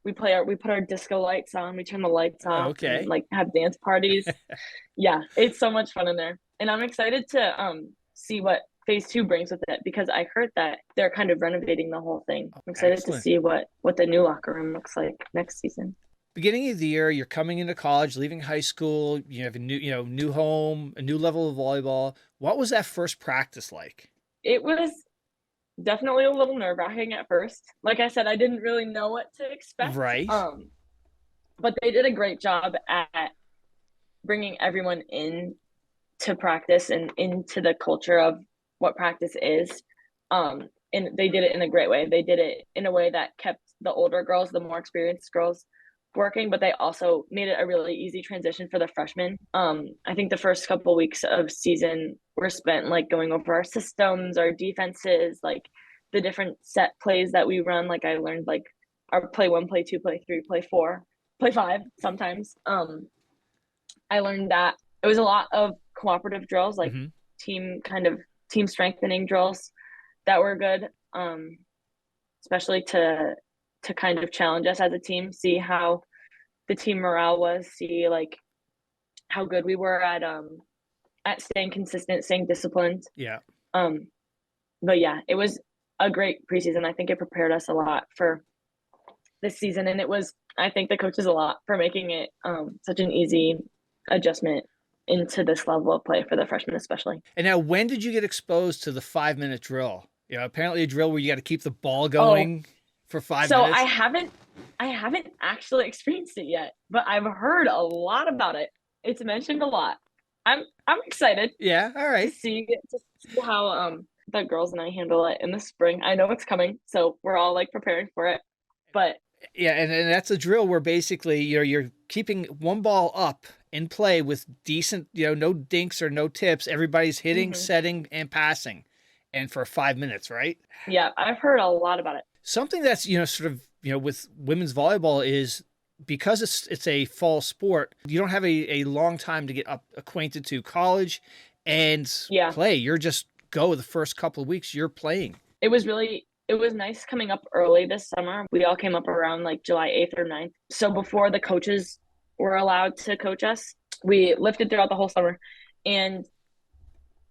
We put our disco lights on. We turn the lights on. And, like have dance parties. Yeah, it's so much fun in there, and I'm excited to see what phase 2 brings with it, because I heard that they're kind of renovating the whole thing. I'm excited to see what the new locker room looks like next season. Beginning of the year, you're coming into college, leaving high school. You have a new home, a new level of volleyball. What was that first practice like? It was definitely a little nerve-wracking at first. Like I said, I didn't really know what to expect. Right. But they did a great job at bringing everyone in to practice and into the culture of what practice is. And they did it in a great way. They did it in a way that kept the older girls, the more experienced girls, working, but they also made it a really easy transition for the freshmen. I think the first couple weeks of season were spent like going over our systems, our defenses, like the different set plays that we run. Like I learned like our play 1, play 2, play 3, play 4, play 5 sometimes. I learned that it was a lot of cooperative drills, like Mm-hmm. team strengthening drills that were good, especially to kind of challenge us as a team, see how the team morale was, see like how good we were at staying consistent, staying disciplined. Yeah. But yeah, it was a great preseason. I think it prepared us a lot for this season, and I think the coaches a lot for making it such an easy adjustment into this level of play for the freshmen especially. And now, when did you get exposed to the 5 minute drill? You know, apparently a drill where you got to keep the ball Oh, going for five so I minutes. haven't I haven't actually experienced it yet, but I've heard a lot about it. It's mentioned a lot. I'm excited Yeah. All to right. see how the girls and I handle it in the spring. I know it's coming, so we're all like preparing for it. But Yeah, and that's a drill where basically you're keeping one ball up in play with decent, no dinks or no tips. Everybody's hitting, mhm, setting, and passing, and for 5 minutes, right? yeah, I've heard a lot about it. Something that's sort of with women's volleyball is because it's a fall sport. You don't have a long time to get up acquainted to college and Yeah, play. You're just go the first couple of weeks. You're playing. it was nice coming up early this summer. We all came up around like July 8th or 9th. So before the coaches were allowed to coach us, we lifted throughout the whole summer, and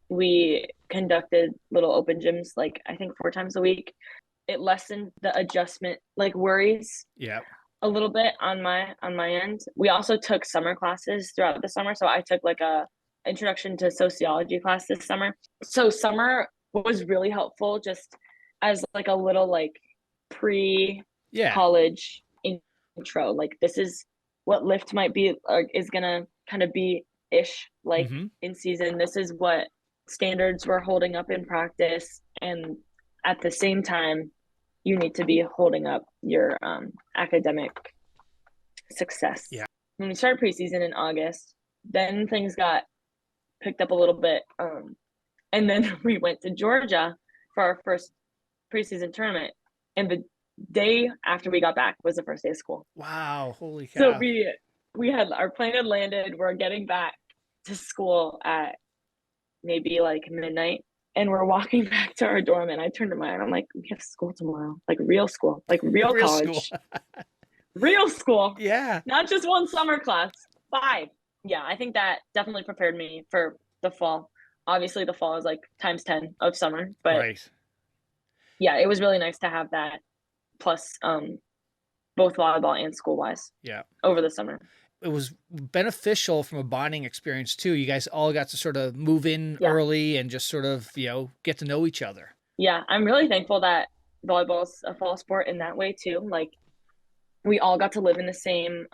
we conducted little open gyms like I think 4 times a week. It lessened the adjustment like worries Yeah. a little bit on my end. We also took summer classes throughout the summer. So I took like a introduction to sociology class this summer. So summer was really helpful just as like a little like pre Yeah. college intro. Like this is what lift might be or is gonna kind of be ish like Mm-hmm. in season. This is what standards we're holding up in practice, and at the same time you need to be holding up your academic success. Yeah. When we started preseason in August, then things got picked up a little bit. And then we went to Georgia for our first preseason tournament. And the day after we got back was the first day of school. Wow. Holy So cow. we had our plane had landed. We're getting back to school at maybe like midnight. And we're walking back to our dorm, and I turned to Maya and I'm like, we have school, like real Real school. college, real school, Yeah. not just one summer class, 5. Yeah, I think that definitely prepared me for the fall. Obviously, the fall is like times 10 of summer, but Right. yeah, it was really nice to have that plus both volleyball and school wise Yeah. over the summer. It was beneficial from a bonding experience too. You guys all got to sort of move in Yeah. early and just sort of, get to know each other. Yeah, I'm really thankful that volleyball is a fall sport in that way too. Like we all got to live in the same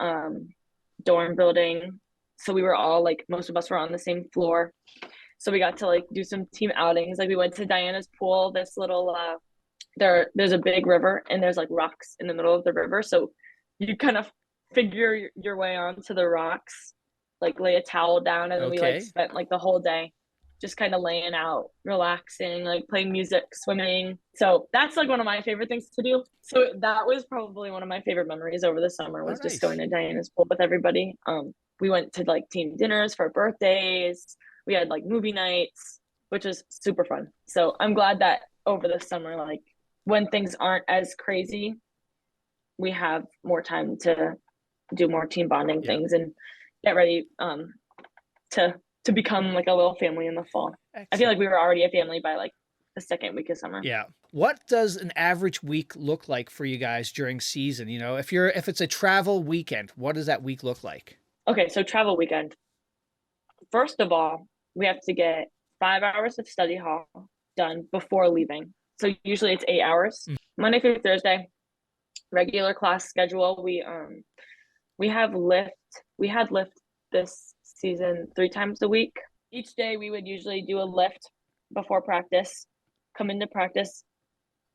dorm building. So we were all like most of us were on the same floor. So we got to like do some team outings. Like we went to Diana's pool, this little there's a big river and there's like rocks in the middle of the river. So you kind of figure your way onto the rocks, like lay a towel down, and then we like Okay. spent like the whole day just kind of laying out, relaxing, like playing music, swimming. So that's like one of my favorite things to do. So that was probably one of my favorite memories over the summer Oh, was just nice. going to Diana's pool with everybody. We went to like team dinners for birthdays. We had like movie nights, which was super fun. So I'm glad that over the summer, like when things aren't as crazy, we have more time to do more team bonding Yeah. things and get ready to become like a little family in the fall. I feel Excellent. like we were already a family by like the second week of summer. Yeah. What does an average week look like for you guys during season? If it's a travel weekend, what does that week look like? Okay, so travel weekend. First of all, we have to get 5 hours of study hall done before leaving. So usually it's 8 hours. Mm. Monday through Thursday, regular class schedule. We have lift. We had lift this season 3 times a week. Each day we would usually do a lift before practice, come into practice,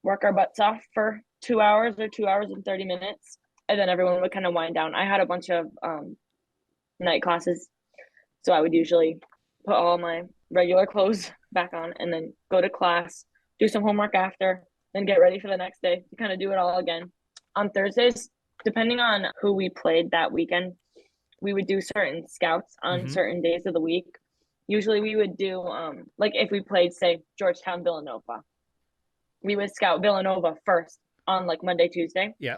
work our butts off for 2 hours or 2 hours and 30 minutes, and then everyone would kind of wind down. I had a bunch of night classes, so I would usually put all my regular clothes back on and then go to class, do some homework after, then get ready for the next day to kind of do it all again. On Thursdays, depending on who we played that weekend, we would do certain scouts on Mm-hmm. certain days of the week. Usually we would do like if we played, say, Georgetown Villanova, we would scout Villanova first on like Monday, Tuesday. Yeah.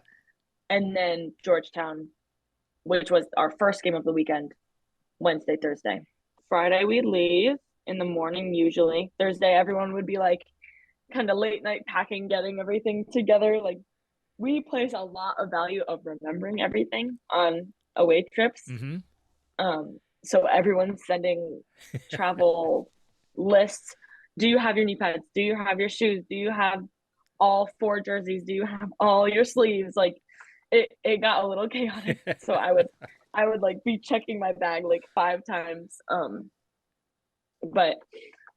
And then Georgetown, which was our first game of the weekend, Wednesday, Thursday. Friday we'd leave in the morning usually. Thursday everyone would be like kind of late night packing, getting everything together. Like we place a lot of value of remembering everything on away trips. Mm-hmm. So everyone's sending travel lists. Do you have your knee pads? Do you have your shoes? Do you have all 4 jerseys? Do you have all your sleeves? Like it got a little chaotic. So I would like be checking my bag like 5 times. But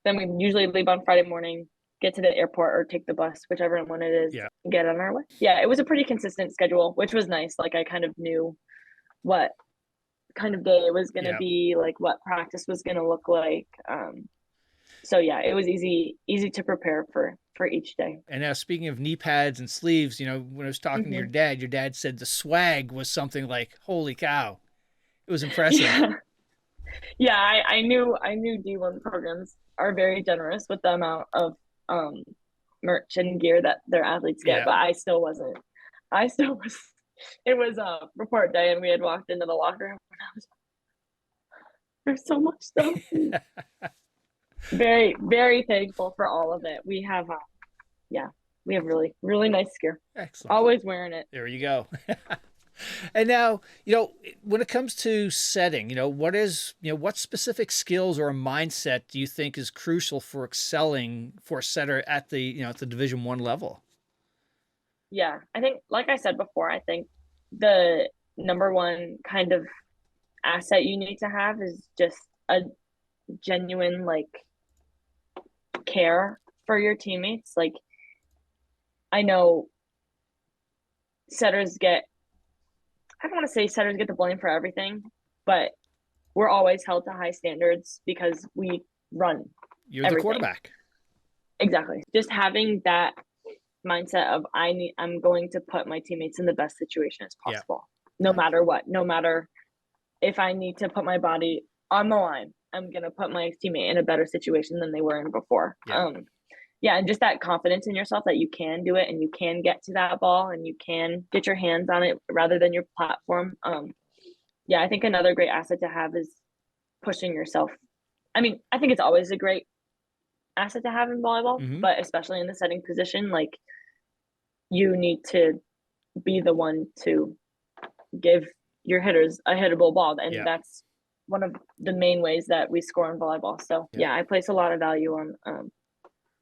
then we usually leave on Friday morning, get to the airport or take the bus, whichever one it is, Yeah. get on our way. Yeah, it was a pretty consistent schedule, which was nice. Like I kind of knew what kind of day it was going to be, like what practice was going to look like. So yeah, it was easy to prepare for each day. And now speaking of knee pads and sleeves, you know, when I was talking to your dad said the swag was something like, holy cow. It was impressive. Yeah, I knew D1 programs are very generous with the amount of merch and gear that their athletes get, but I still was it was a report day and we had walked into the locker room and I was there's so much stuff. Very, very thankful for all of it. We have we have really, really nice gear. Excellent. Always wearing it. There you go. And now, you know, when it comes to setting, you know, what specific skills or a mindset do you think is crucial for excelling for a setter at the, you know, at the Division I level? Yeah, I think, like I said before, I think the number one kind of asset you need to have is just a genuine like care for your teammates. Like I know setters get, I don't want to say setters get the blame for everything, but we're always held to high standards because we run. You're everything. The quarterback. Exactly. Just having that mindset of I'm going to put my teammates in the best situation as possible. No matter what. No matter if I need to put my body on the line, I'm going to put my teammate in a better situation than they were in before. And just that confidence in yourself that you can do it and you can get to that ball and you can get your hands on it rather than your platform. I think another great asset to have is pushing yourself. I mean, I think it's always a great asset to have in volleyball, but especially in the setting position, like you need to be the one to give your hitters a hittable ball. And that's one of the main ways that we score in volleyball. So I place a lot of value on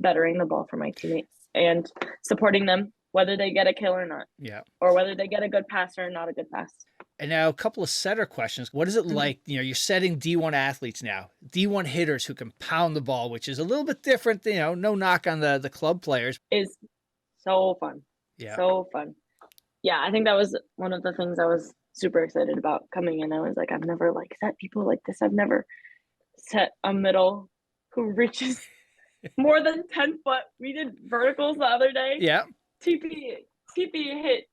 bettering the ball for my teammates and supporting them, whether they get a kill or not. Or whether they get a good pass or not a good pass. And now a couple of setter questions. What is it like? You know, you're setting D1 athletes now, D1 hitters who can pound the ball, which is a little bit different, you know, no knock on the club players. Is so fun. So fun. Yeah, I think that was one of the things I was super excited about coming in. I was like, I've never like set people like this. I've never set a middle who reaches more than 10 foot. We did verticals the other day. TP hit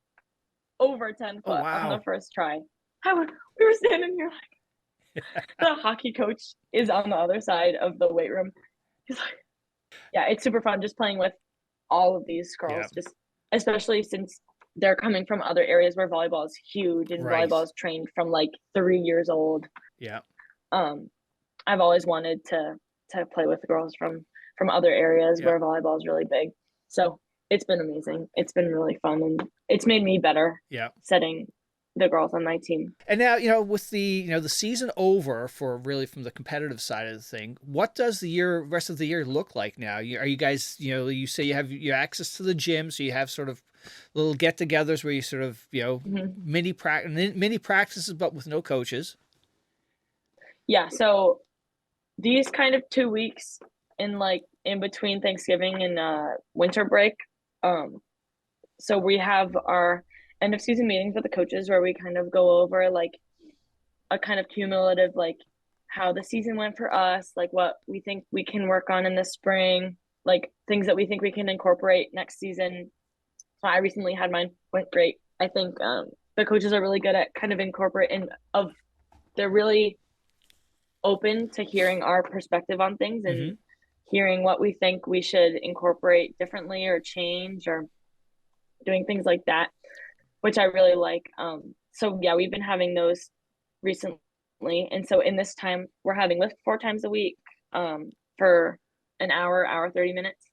over 10 foot on the first try. We were standing here like the hockey coach is on the other side of the weight room. He's like, it's super fun just playing with all of these girls, just especially since they're coming from other areas where volleyball is huge and volleyball is trained from like 3 years old. I've always wanted to play with girls from other areas where volleyball is really big. So it's been amazing. It's been really fun and it's made me better setting the girls on my team. And now, you know, with the, you know, the season over for really from the competitive side of the thing, what does the rest of the year look like now? Are you guys, you know, you say you have your access to the gym, so you have sort of little get-togethers where you sort of, you know, mini practices, but with no coaches. Yeah. So these kind of 2 weeks in between Thanksgiving and winter break. So we have our end of season meetings with the coaches where we kind of go over like a kind of cumulative, like how the season went for us, like what we think we can work on in the spring, like things that we think we can incorporate next season. So I recently had mine, went great. I think the coaches are really good at kind of incorporating they're really open to hearing our perspective on things and hearing what we think we should incorporate differently or change or doing things like that, which I really like. So yeah, we've been having those recently. And so in this time, we're having lift 4 times a week for an hour, 30 minutes.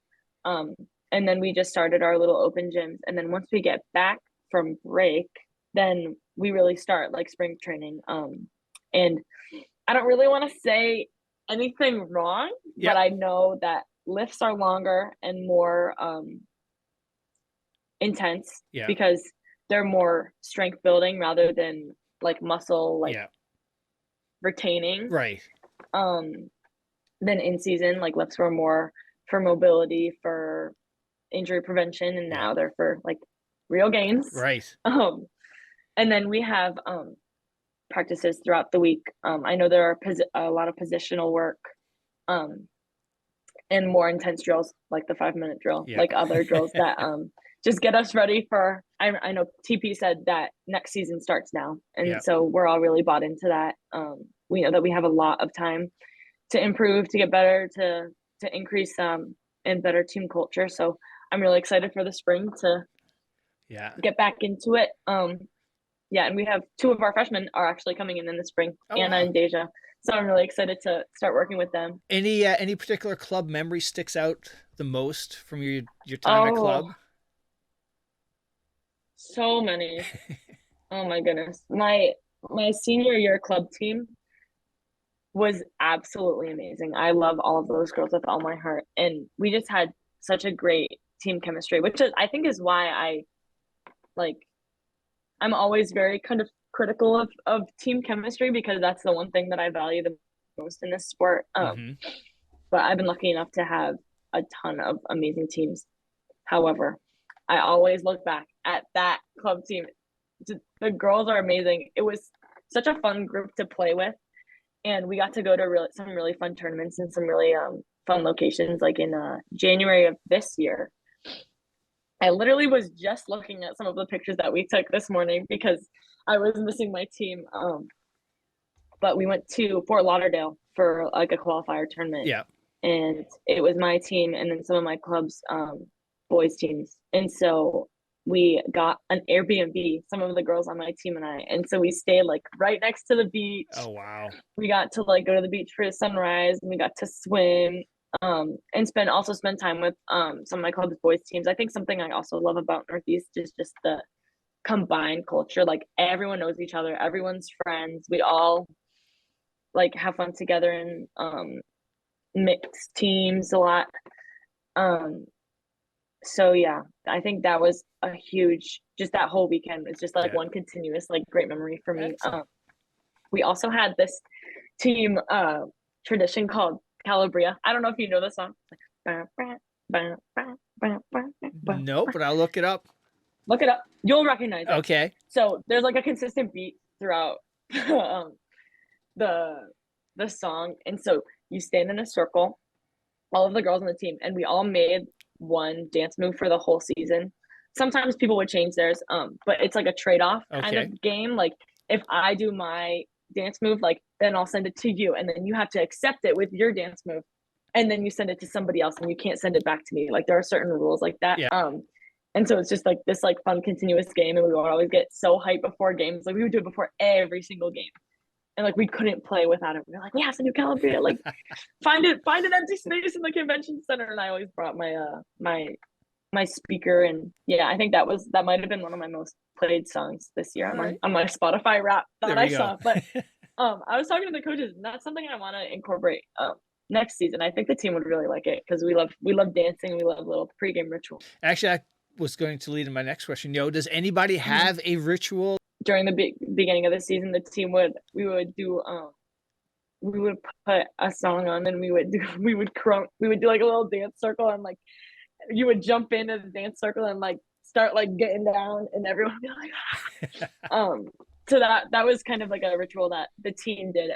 And then we just started our little open gyms. And then once we get back from break, then we really start like spring training. And I don't really want to say anything wrong, but I know that lifts are longer and more intense because they're more strength building rather than like muscle retaining. Right. Than in season. Like lifts were more for mobility, for injury prevention, and now they're for like real gains. Right. And then we have practices throughout the week. I know there are a lot of positional work and more intense drills like the 5-minute drill, like other drills that just get us ready for I know TP said that next season starts now, and so we're all really bought into that. We know that we have a lot of time to improve, to get better, to increase and better team culture. So I'm really excited for the spring to get back into it. And we have 2 of our freshmen are actually coming in the spring, Anna and Deja. So I'm really excited to start working with them. Any particular club memory sticks out the most from your time at club? So many. Oh my goodness. My senior year club team was absolutely amazing. I love all of those girls with all my heart. And we just had such a great team chemistry, which I think is why I'm always very kind of critical of team chemistry, because that's the one thing that I value the most in this sport. But I've been lucky enough to have a ton of amazing teams. However, I always look back at that club team. The girls are amazing. It was such a fun group to play with. And we got to go to some really fun tournaments and some really fun locations. Like in January of this year, I literally was just looking at some of the pictures that we took this morning because I was missing my team. But we went to Fort Lauderdale for like a qualifier tournament. Yeah. And it was my team and then some of my club's boys teams. And so we got an Airbnb, some of the girls on my team and I. And so we stayed like right next to the beach. Oh, wow. We got to like go to the beach for sunrise and we got to swim and spend time with some of my club's boys teams. I think something I also love about Northeast is just the combined culture. Like everyone knows each other, everyone's friends. We all like have fun together in mixed teams a lot. So yeah, I think that was a huge, just that whole weekend was just like one continuous like great memory for me. We also had this team tradition called Calabria. I don't know if you know the song. No, but I'll look it up. Look it up. You'll recognize it. Okay. So there's like a consistent beat throughout the song. And so you stand in a circle, all of the girls on the team, and we all made one dance move for the whole season. Sometimes people would change theirs, but it's like a trade-off kind of game. Like if I do my dance move, like then I'll send it to you, and then you have to accept it with your dance move, and then you send it to somebody else, and you can't send it back to me. Like there are certain rules like that. And so it's just like this like fun continuous game, and we would always get so hyped before games. Like we would do it before every single game. And like we couldn't play without it. We were like, we have to do Calabria. Like find an empty space in the convention center. And I always brought my my speaker. And yeah, I think that might have been one of my most played songs this year on my Spotify rap that I saw. But I was talking to the coaches, and that's something I want to incorporate next season. I think the team would really like it because we love dancing. We love little pregame ritual. Actually, I was going to lead in my next question. Does anybody have a ritual? During the beginning of the season, the team would put a song on, and we would do like a little dance circle, and like you would jump into the dance circle and like start like getting down, and everyone would be like so that was kind of like a ritual that the team did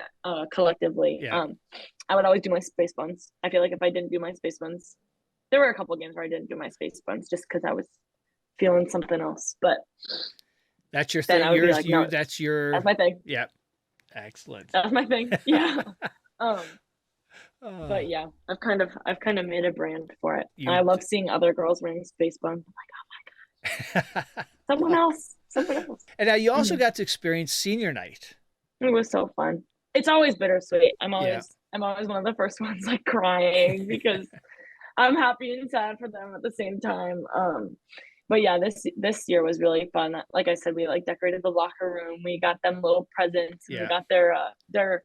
collectively. I would always do my space buns. I feel like if I didn't do my space buns, there were a couple games where I didn't do my space buns just because I was feeling something else. But that's your then thing. I would be Yours, like, no, that's your. that's my thing. Yeah. Excellent. That's my thing. Yeah. Um, Uh, but yeah, I've kind of made a brand for it. And I you. love seeing other girls wearing space buns. I'm like, oh my god, someone else. And now you also Mhm. got to experience senior night. It was so fun. It's always bittersweet. Yeah. I'm always one of the first ones like crying because I'm happy and sad for them at the same time. But yeah, this year was really fun. Like I said, we like decorated the locker room. We got them little presents, and we Yeah. got their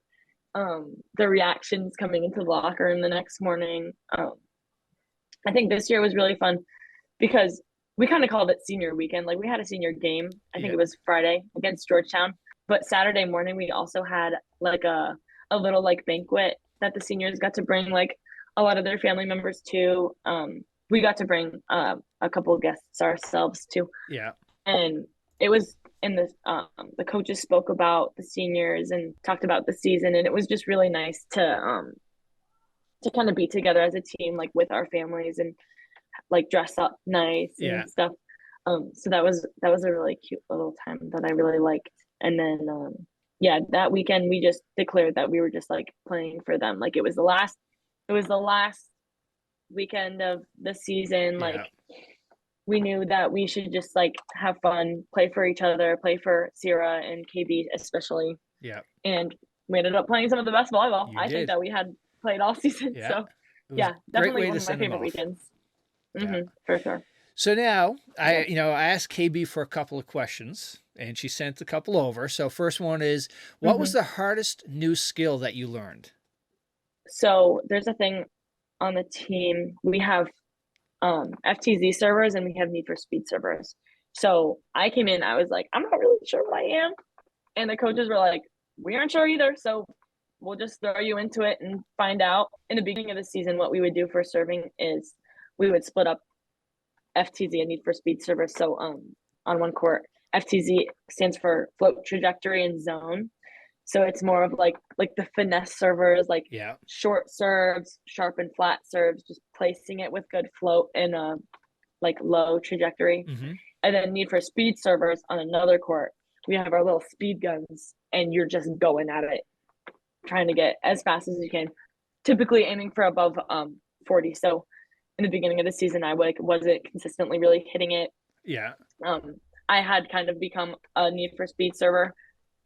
reactions coming into the locker room the next morning. I think this year was really fun because we kind of called it senior weekend. Like we had a senior game. I think Yeah. it was Friday against Georgetown, but Saturday morning we also had like a little like banquet that the seniors got to bring like a lot of their family members to. We got to bring a couple of guests ourselves too, Yeah. and it was in the coaches spoke about the seniors and talked about the season, and it was just really nice to kind of be together as a team, like with our families and like dress up nice Yeah. and stuff. So that was a really cute little time that I really liked. And then yeah, that weekend we just declared that we were just like playing for them. Like it was the last weekend of the season. Yeah. Like we knew that we should just like have fun, play for each other, play for Sierra and KB especially. Yeah. And we ended up playing some of the best volleyball You I think did. that we had played all season. Yeah. So It was yeah, a great definitely way one to of my send them favorite off. weekends. Yeah. For sure. So now Yeah. I asked KB for a couple of questions and she sent a couple over. So first one is, what was the hardest new skill that you learned? So there's a thing on the team. We have FTZ servers and we have Need for Speed servers. So I came in, I was like, I'm not really sure what I am. And the coaches were like, we aren't sure either. So we'll just throw you into it and find out. In the beginning of the season, what we would do for serving is we would split up FTZ and Need for Speed servers. So on one court, FTZ stands for float trajectory and zone. So it's more of like the finesse servers, like Yeah. short serves, sharp and flat serves, just placing it with good float and like low trajectory. And then Need for Speed servers on another court. We have our little speed guns, and you're just going at it, trying to get as fast as you can. Typically aiming for above 40. So in the beginning of the season, I wasn't consistently really hitting it. Yeah. I had kind of become a Need for Speed server,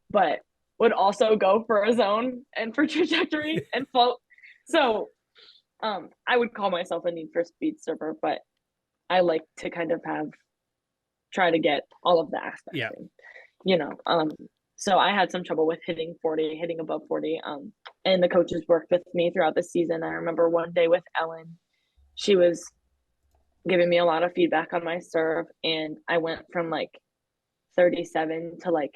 but would also go for a zone and for trajectory and float. So I would call myself a Need for Speed server, but I like to kind of try to get all of the aspects. Yeah. You know, so I had some trouble with hitting above 40. And the coaches worked with me throughout the season. I remember one day with Ellen, she was giving me a lot of feedback on my serve, and I went from like 37 to like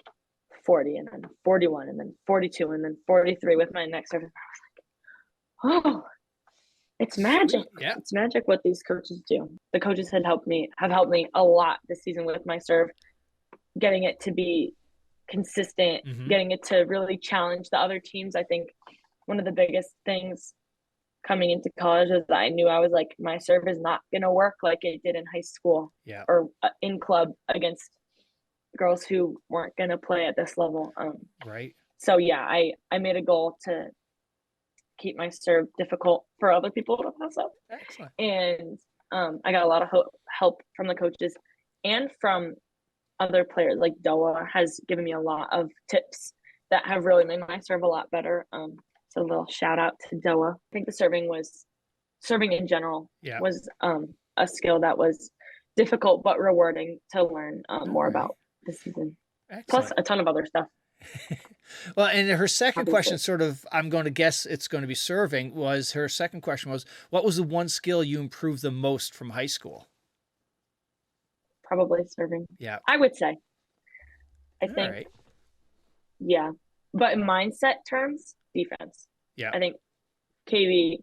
40, and then 41, and then 42, and then 43 with my next serve. I was like, oh, it's magic. Yeah. It's magic what these coaches do. The coaches have helped me a lot this season with my serve, getting it to be consistent, getting it to really challenge the other teams. I think one of the biggest things coming into college is that I knew I was like, my serve is not going to work like it did in high school or in club against girls who weren't going to play at this level. Right. So yeah, I made a goal to keep my serve difficult for other people to pass up. Excellent. And I got a lot of help from the coaches and from other players. Like Doa has given me a lot of tips that have really made my serve a lot better. So a little shout out to Doa. I think the serving in general was a skill that was difficult but rewarding to learn more about this season. Excellent. Plus a ton of other stuff. Well, and her second question, sort of, I'm going to guess it's going to be serving, her second question was, what was the one skill you improved the most from high school? Probably serving. Yeah. I would say. I think. Yeah. But in mindset terms, defense. Yeah. I think KB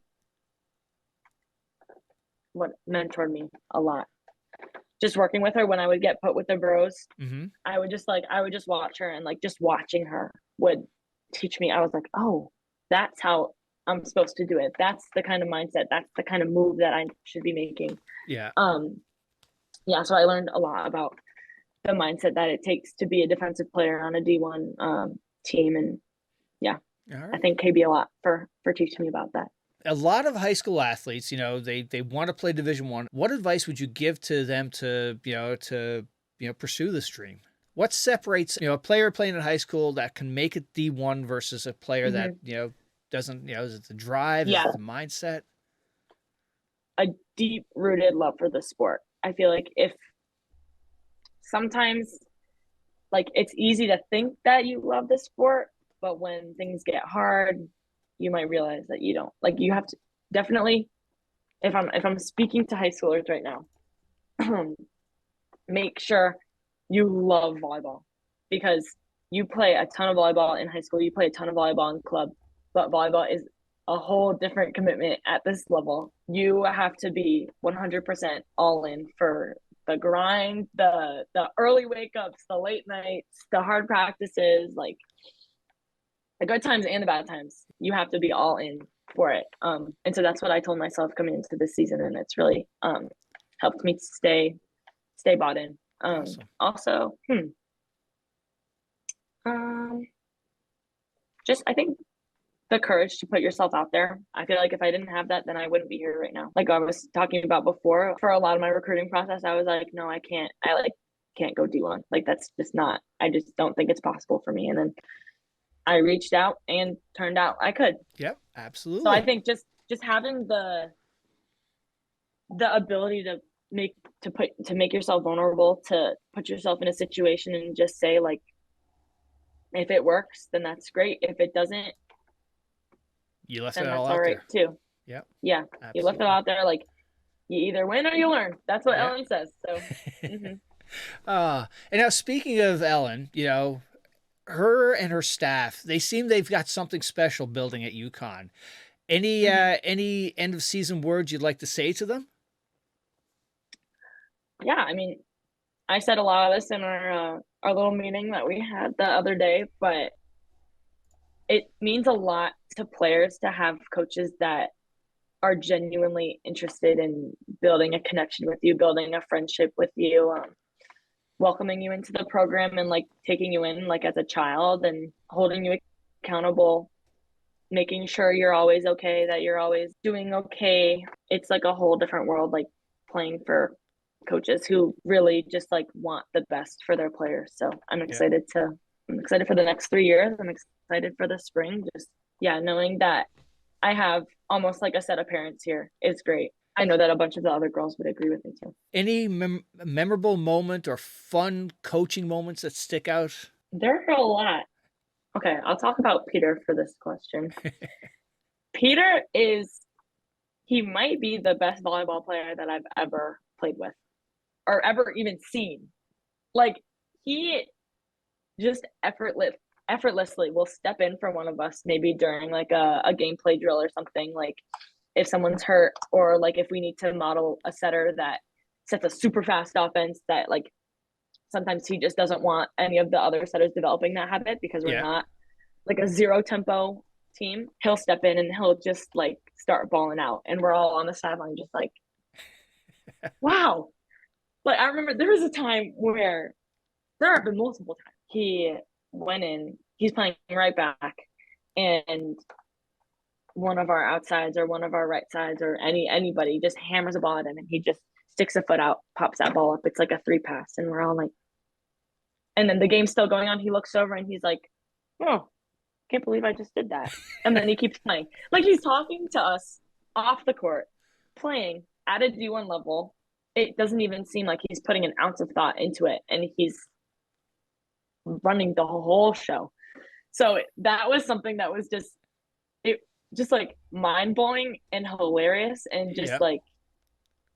mentored me a lot. Just working with her when I would get put with the bros, I would just watch her, and like just watching her would teach me. I was like, oh, that's how I'm supposed to do it. That's the kind of mindset, that's the kind of move that I should be making. Yeah. Yeah, so I learned a lot about the mindset that it takes to be a defensive player on a D1 team. And yeah, I Right. think KB a lot for teaching me about that. A lot of high school athletes, they want to play Division I. What advice would you give to them to pursue this dream? What separates a player playing in high school that can make it D1 versus a player that doesn't? Is it the drive? Is it the mindset? A deep rooted love for the sport. I feel like if sometimes, like, it's easy to think that you love the sport, but when things get hard, you might realize that you don't. Like, you have to definitely, if I'm speaking to high schoolers right now, make sure you love volleyball, because you play a ton of volleyball in high school, you play a ton of volleyball in club, but volleyball is a whole different commitment at this level. You have to be 100% all in for the grind, the early wake ups, the late nights, the hard practices, like the good times and the bad times. You have to be all in for it. And so that's what I told myself coming into this season, and it's really helped me stay bought in. Awesome. Also, just, I think, the courage to put yourself out there. I feel like if I didn't have that, then I wouldn't be here right now. Like I was talking about before, for a lot of my recruiting process, I was like, no, I can't. I can't go D1. Like, that's just not, I just don't think it's possible for me. And then I reached out and turned out I could. Yep, absolutely. So I think just having the ability to make yourself vulnerable, to put yourself in a situation and just say, like, if it works, then that's great. If it doesn't, you left then it all that's out all right there. too. Yep. Yeah. Absolutely. You left it out there. Like, you either win or you learn. That's what Ellen says. So. And now, speaking of Ellen, her and her staff, they seem they've got something special building at UCONN. Any end of season words you'd like to say to them? Yeah, I mean, I said a lot of this in our little meeting that we had the other day, but it means a lot to players to have coaches that are genuinely interested in building a connection with you, building a friendship with you, welcoming you into the program, and like taking you in like as a child and holding you accountable, making sure you're always okay, that you're always doing okay. It's like a whole different world, like playing for coaches who really just like want the best for their players. So I'm excited for the next 3 years. I'm excited for the spring. Just, knowing that I have almost like a set of parents here is great. I know that a bunch of the other girls would agree with me too. Any memorable moment or fun coaching moments that stick out? There are a lot. Okay, I'll talk about Peter for this question. Peter he might be the best volleyball player that I've ever played with or ever even seen. Like, he just effortlessly will step in for one of us, maybe during like a gameplay drill or something, like if someone's hurt, or like if we need to model a setter that sets a super fast offense that, like, sometimes he just doesn't want any of the other setters developing that habit because we're not like a zero tempo team. He'll step in and he'll just like start balling out, and we're all on the sideline just like, wow. Like, I remember there was a time where, there have been multiple times, he went in, he's playing right back, and one of our outsides or one of our right sides or anybody just hammers a ball at him, and he just sticks a foot out, pops that ball up. It's like a 3 pass, and we're all like, and then the game's still going on. He looks over and he's like, oh, can't believe I just did that. And then he keeps playing. Like, he's talking to us off the court, playing at a D1 level. It doesn't even seem like he's putting an ounce of thought into it, and he's running the whole show. So that was something that was just like mind-blowing and hilarious, and just like,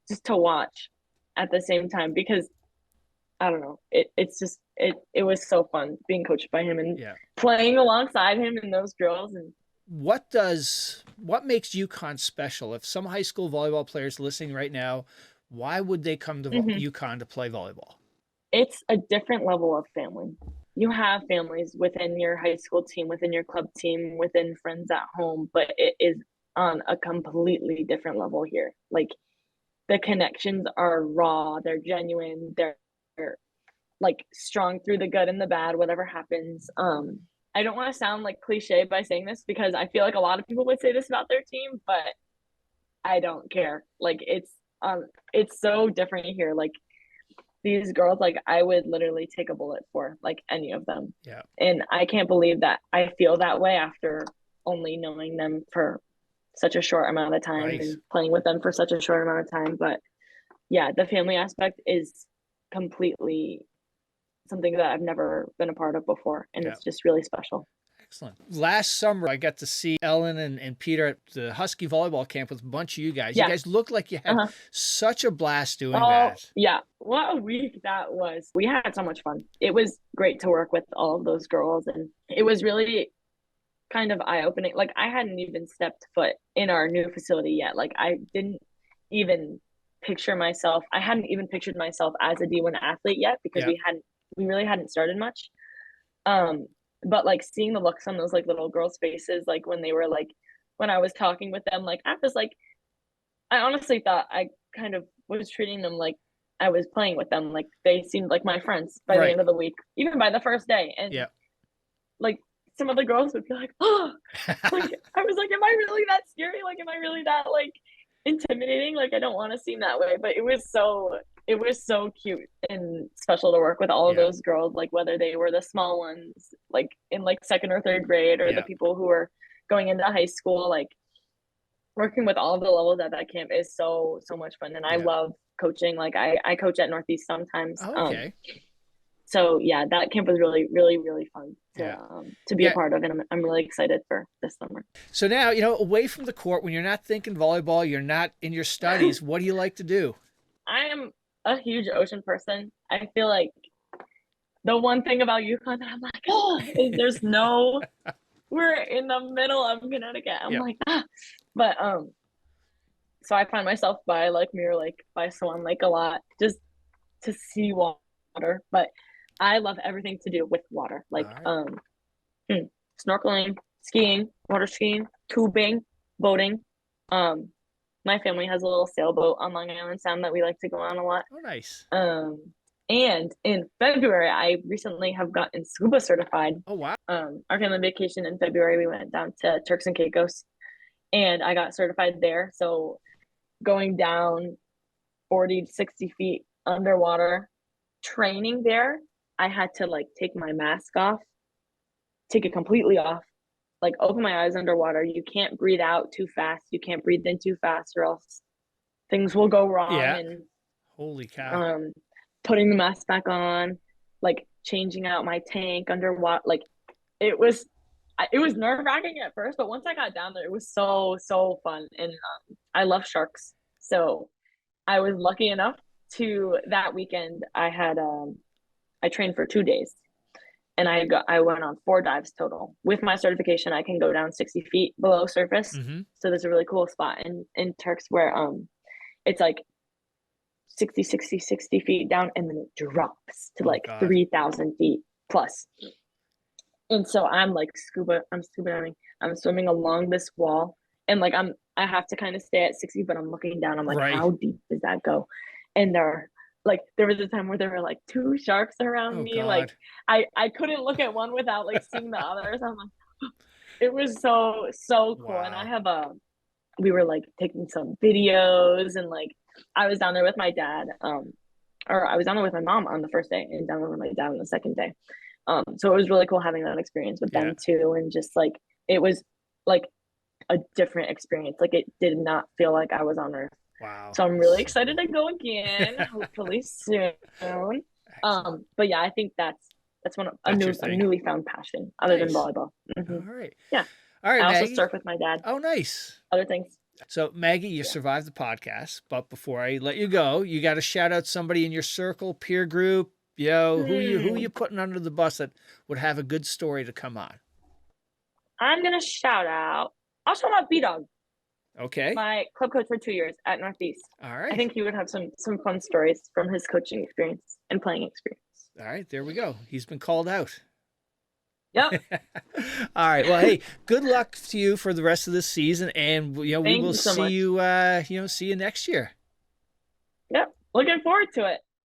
just to watch at the same time, because I don't know, it's just it was so fun being coached by him and playing alongside him in those drills. And what makes UConn special? If some high school volleyball players listening right now, why would they come to UConn to play volleyball? It's a different level of family. you have families within your high school team, within your club team, within friends at home, but it is on a completely different level here. Like the connections are raw, they're genuine, they're like strong through the good and the bad, whatever happens. I don't want to sound like cliche by saying this because I feel like a lot of people would say this about their team, but I don't care. Like it's so different here. Like these girls, like I would literally take a bullet for like any of them. Yeah. And I can't believe that I feel that way after only knowing them for such a short amount of time Right. and playing with them for such a short amount of time. But yeah, the family aspect is completely something that I've never been a part of before. And Yeah. it's just really special. Excellent. Last summer, I got to see Ellen and Peter at the Husky volleyball camp with a bunch of you guys. Yeah. You guys looked like you had such a blast doing Oh, that. yeah. What a week that was. We had so much fun. It was great to work with all of those girls. And it was really kind of eye-opening. Like I hadn't even stepped foot in our new facility yet. Like I didn't even I hadn't even pictured myself as a D1 athlete yet because we really hadn't started much. But like seeing the looks on those like little girls' faces, like when they were like, when I was talking with them, like I was like, I honestly thought I kind of was treating them like I was playing with them. Like they seemed like my friends by the end of the week, even by the first day. And like some of the girls would be like, oh, like I was like, am I really that scary? Like, am I really that like intimidating? Like I don't want to seem that way, but it was so cute and special to work with all of those girls, like whether they were the small ones like in like second or third grade or the people who were going into high school. Like working with all of the levels at that camp is so much fun. And I love coaching. Like I coach at Northeast sometimes. So yeah, that camp was really fun to be a part of, and I'm really excited for this summer. So now, away from the court, when you're not thinking volleyball, you're not in your studies, what do you like to do? I am a huge ocean person. I feel like the one thing about UConn that I'm like, oh, is there's no, we're in the middle of Connecticut. I'm like, but so I find myself by like Mirror Lake, by Swan Lake a lot, just to see water. But I love everything to do with water, like snorkeling, skiing, water skiing, tubing, boating. My family has a little sailboat on Long Island Sound that we like to go on a lot. Oh, nice. And in February, I recently have gotten scuba certified. Oh, wow. Our family vacation in February, we went down to Turks and Caicos, and I got certified there. So going down 40 to 60 feet underwater, training there, I had to like take my mask off, take it completely off, like open my eyes underwater. You can't breathe out too fast. You can't breathe in too fast or else things will go wrong. Yeah. And holy cow. Putting the mask back on, like changing out my tank underwater. Like it was nerve-wracking at first, but once I got down there, it was so fun. And I love sharks. So I was lucky enough to that weekend I trained for 2 days, and I went on 4 dives total. With my certification, I can go down 60 feet below surface. So there's a really cool spot in Turks where it's like 60 feet down, and then it drops to 3,000 feet plus. And so I'm scuba diving. I'm swimming along this wall, and like I have to kind of stay at 60, but I'm looking down. I'm like, how deep does that go? And there was a time where there were like 2 sharks around me. God. Like I couldn't look at one without like seeing the others. I'm like, it was so cool. Wow. And I have we were like taking some videos, and like I was down there with my dad, or I was down there with my mom on the first day and down there with my dad on the second day. So it was really cool having that experience with them too. And just like, it was like a different experience. Like it did not feel like I was on Earth. Wow. So I'm really excited to go again, hopefully soon. But yeah, I think that's a newly found passion other than volleyball. All right. Yeah. All right, I also Maggie. surf with my dad. Oh, nice. Other things. So Maggie, you survived the podcast, but before I let you go, you got to shout out somebody in your circle, peer group, who you putting under the bus that would have a good story to come on? I'm gonna I'll shout out B-Dog. Okay. My club coach for 2 years at Northeast. All right. I think he would have some fun stories from his coaching experience and playing experience. All right, there we go. He's been called out. Yep. All right. Well, hey, good luck to you for the rest of this season, and we Thank will you so see much. you. See you next year. Yep. Looking forward to it.